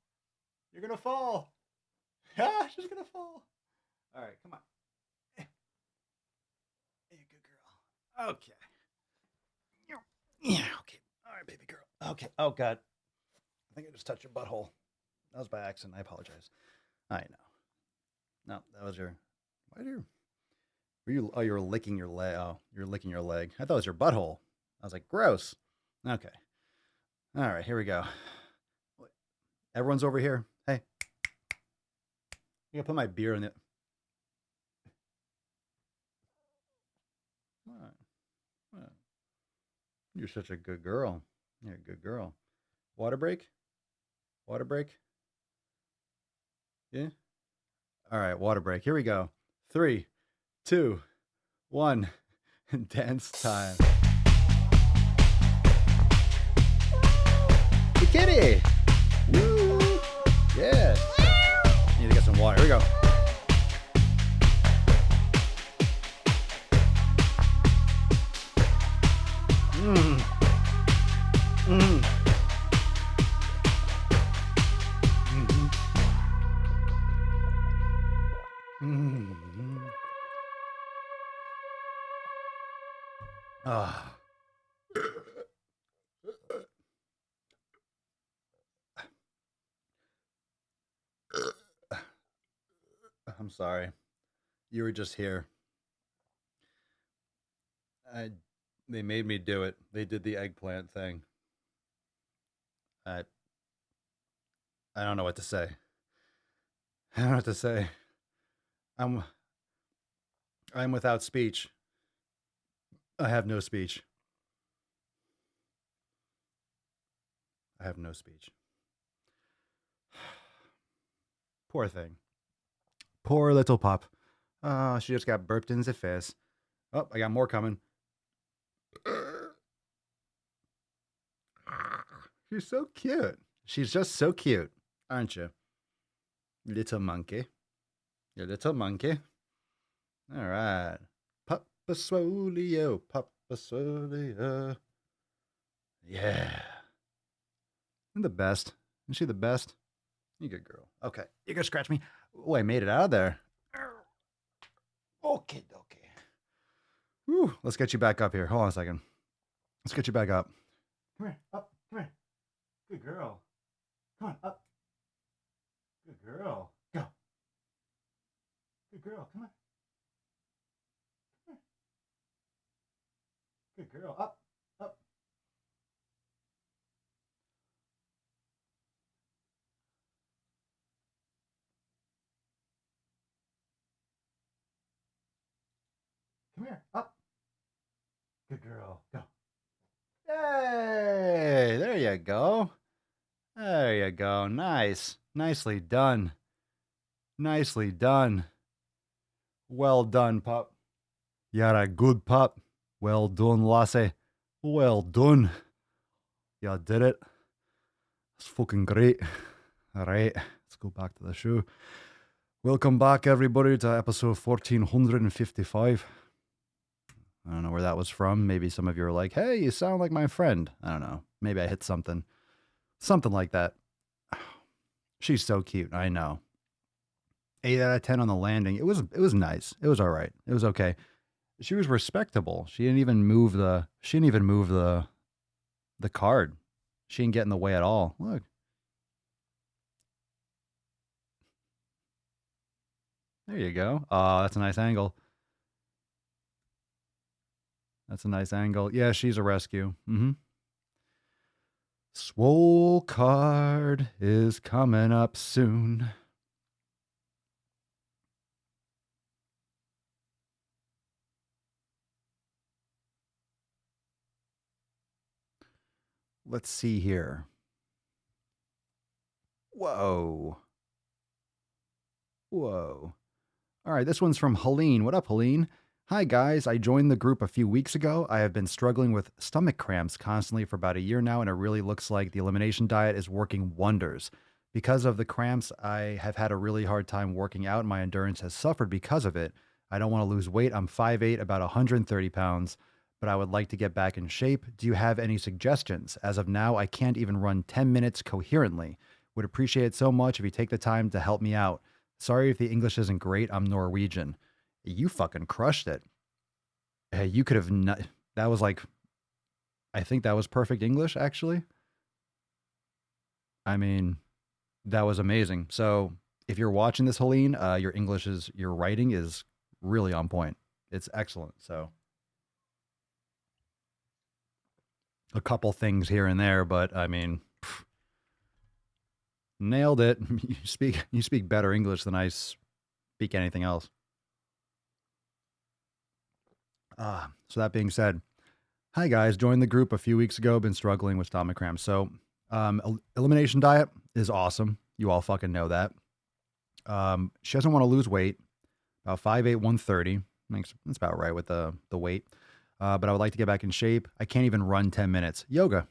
Ah, she's going to fall. All right, come on. Hey, good girl. Okay. Yeah, okay. All right, baby girl. Okay. Oh, God. I think I just touched your butthole. That was by accident. I apologize. I know. No, that was your. Why did were you? Oh, you were licking your leg. Oh, you're licking your leg. I thought it was your butthole. I was like, gross. Okay. All right, here we go. Everyone's over here. Hey, I'm gonna put my beer in it. What? What? You're such a good girl. You're a good girl. Water break? Water break? Yeah? All right, water break. Here we go. 3, 2, 1. Dance time. The kitty! Woo! Yeah. Need to get some water. Here we go. Mmm. Mmm. Mm-hmm. Ah. I'm sorry. You were just here. They made me do it. They did the eggplant thing. I I don't know what to say. I don't know what to say. I'm without speech. I have no speech. I have no speech. Poor thing. Poor little pup. Oh, she just got burped in the face. Oh, I got more coming. She's so cute. She's just so cute, aren't you? Little monkey. You little monkey. All right. Papa Swolio, Papa Swolio. Yeah. I'm the best. Isn't she the best? You good girl. Okay. You gonna scratch me? Oh, I made it out of there. Okay, okay. Whew. Let's get you back up here. Hold on a second. Let's get you back up. Come here. Up. Come here. Good girl. Come on. Up. Good girl. Go. Good girl. Come on. Come here. Good girl. Up. Up. Come here. Up. Good girl. Go. Hey, there you go. There you go. Nice. Nicely done. Nicely done. Well done, pup. You're a good pup. Well done, lassie. Well done. You did it. It's fucking great. All right, let's go back to the show. Welcome back, everybody, to episode 1455. I don't know where that was from. Maybe some of you are like, hey, you sound like my friend. I don't know. Maybe I hit something. Something like that. She's so cute. I know. 8 out of 10 on the landing. It was nice. It was all right. It was okay. She was respectable. She didn't even move the card. She didn't get in the way at all. Look. There you go. Oh, that's a nice angle. That's a nice angle. Yeah, she's a rescue. Mm-hmm. Swole card is coming up soon. Let's see here. Whoa. Whoa. All right, this one's from Helene. What up, Helene? Hi, guys. I joined the group a few weeks ago. I have been struggling with stomach cramps constantly for about a year now, and it really looks like the elimination diet is working wonders. Because of the cramps, I have had a really hard time working out, and my endurance has suffered because of it. I don't want to lose weight. I'm 5'8", about 130 pounds, but I would like to get back in shape. Do you have any suggestions? As of now, I can't even run 10 minutes coherently. Would appreciate it so much if you take the time to help me out. Sorry if the English isn't great. I'm Norwegian. You fucking crushed it. Hey, you could have not, that was like, I think that was perfect English, actually. I mean, that was amazing. So if you're watching this, Helene, your writing is really on point. It's excellent. So a couple things here and there, but I mean, nailed it. You speak better English than I speak anything else. So that being said, hi guys, joined the group a few weeks ago. Been struggling with stomach cramps. So, elimination diet is awesome. You all fucking know that. She doesn't want to lose weight. About 5'8", 130. That's about right with the weight. But I would like to get back in shape. I can't even run 10 minutes. Yoga.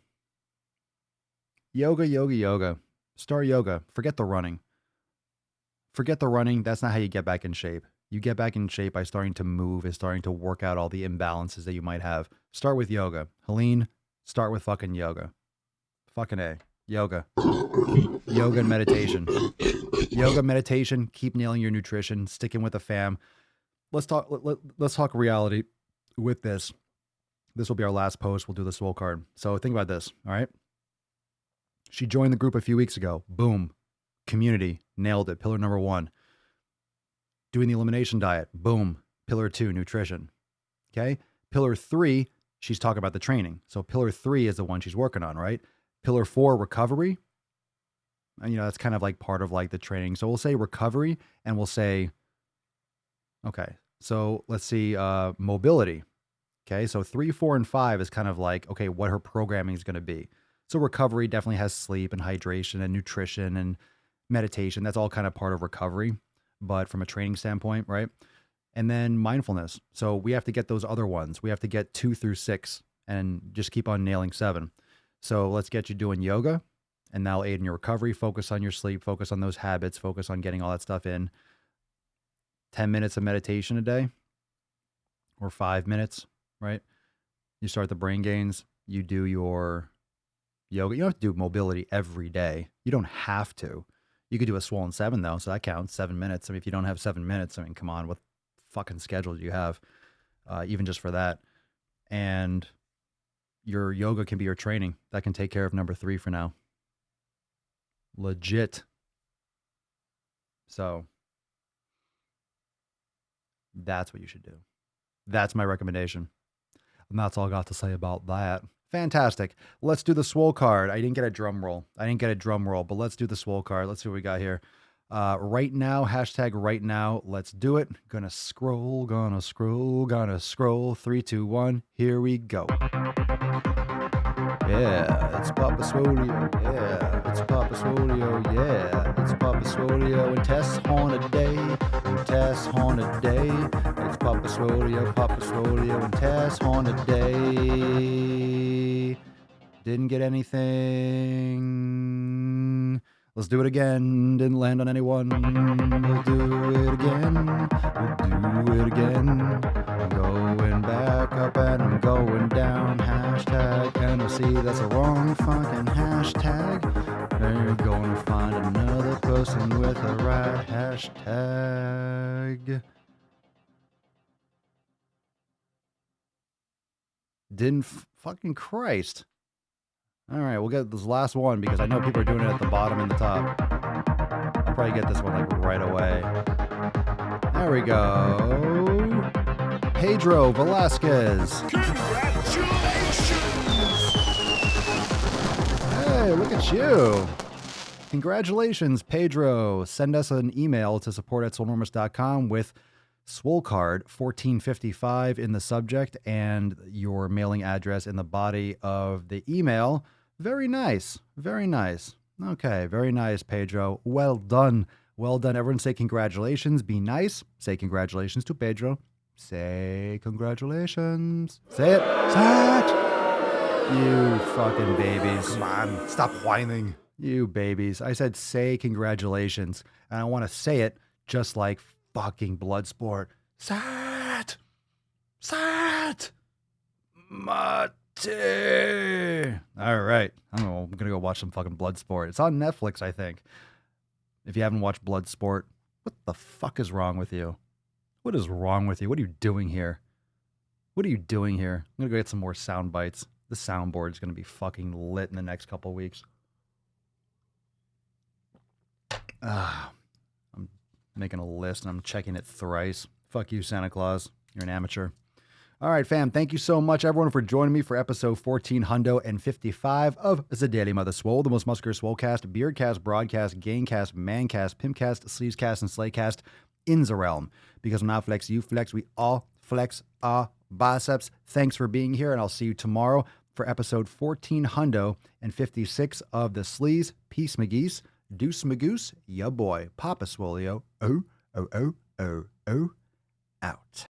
Yoga. Start yoga. Forget the running. That's not how you get back in shape. You get back in shape by starting to move and starting to work out all the imbalances that you might have. Start with yoga. Helene, start with fucking yoga. Fucking A. Yoga. Yoga and meditation. Yoga, meditation, keep nailing your nutrition, sticking with the fam. Let's talk reality with this. This will be our last post. We'll do the Swole card. So think about this, all right? She joined the group a few weeks ago. Boom. Community. Nailed it. Pillar number 1. Doing the elimination diet. Boom. Pillar 2, nutrition. Okay? Pillar 3, she's talking about the training. So pillar 3 is the one she's working on, right? Pillar 4, recovery. And, that's kind of like part of like the training. So we'll say recovery and we'll say, okay, so let's see, mobility. Okay, so 3, 4, and 5 is kind of like, okay, what her programming is going to be. So recovery definitely has sleep and hydration and nutrition and meditation. That's all kind of part of recovery, but from a training standpoint, right? And then mindfulness. So we have to get those other ones. We have to get 2 through 6 and just keep on nailing 7. So let's get you doing yoga, and that'll aid in your recovery. Focus on your sleep, focus on those habits, focus on getting all that stuff in. 10 minutes of meditation a day or 5 minutes, right? You start the brain gains, you do your yoga. You don't have to do mobility every day. You don't have to. You could do a Swollen 7 though, so that counts, 7 minutes. I mean, if you don't have 7 minutes, I mean, come on, what fucking schedule do you have? Even just for that. And your yoga can be your training. That can take care of number 3 for now. Legit. So that's what you should do. That's my recommendation. And that's all I got to say about that. Fantastic. Let's do the Swole card. I didn't get a drum roll, but let's do the Swole card. Let's see what we got here. Right now, hashtag right now. Let's do it. Gonna scroll. 3, 2, 1. Here we go. Yeah, it's Papa Swolio. Yeah, it's Papa Swolio. Yeah, it's Papa Swolio and Tess Hornaday. It's Papa Swolio and Tess Hornaday. Didn't get anything. Let's do it again. Didn't land on anyone. We'll do it again. I'm going back up and I'm going down. Hashtag NOC. That's a wrong fucking hashtag. They're going to find another person with the right hashtag. Didn't fucking Christ. All right, we'll get this last one because I know people are doing it at the bottom and the top. I'll probably get this one like right away. There we go. Pedro Velasquez. Congratulations! Hey, look at you. Congratulations, Pedro. Send us an email to support@swolenormous.com with Swole card 1455 in the subject and your mailing address in the body of the email. Very nice. Very nice. Okay, very nice, Pedro. Well done. Well done. Everyone say congratulations. Be nice. Say congratulations to Pedro. Say congratulations. Say it. Say it. You fucking babies. Come on, stop whining. You babies. I said say congratulations. And I want to say it just like fucking Bloodsport. Sat! Mate! All right. I don't know. I'm going to go watch some fucking Bloodsport. It's on Netflix, I think. If you haven't watched Bloodsport, what the fuck is wrong with you? What is wrong with you? What are you doing here? What are you doing here? I'm going to go get some more sound bites. The soundboard is going to be fucking lit in the next couple weeks. I'm making a list and I'm checking it thrice. Fuck you, Santa Claus. You're an amateur. All right, fam. Thank you so much, everyone, for joining me for episode 1455 of The Daily Mother Swole, the most muscular swolecast, beardcast, broadcast, gaincast, mancast, pimpcast, sleevescast, and slaycast in the realm. Because when I flex, you flex, we all flex our biceps. Thanks for being here, and I'll see you tomorrow for episode 1456 of The Sleaze. Peace, McGeese. Deuce Magoose, ya boy, Papa Swolio, out.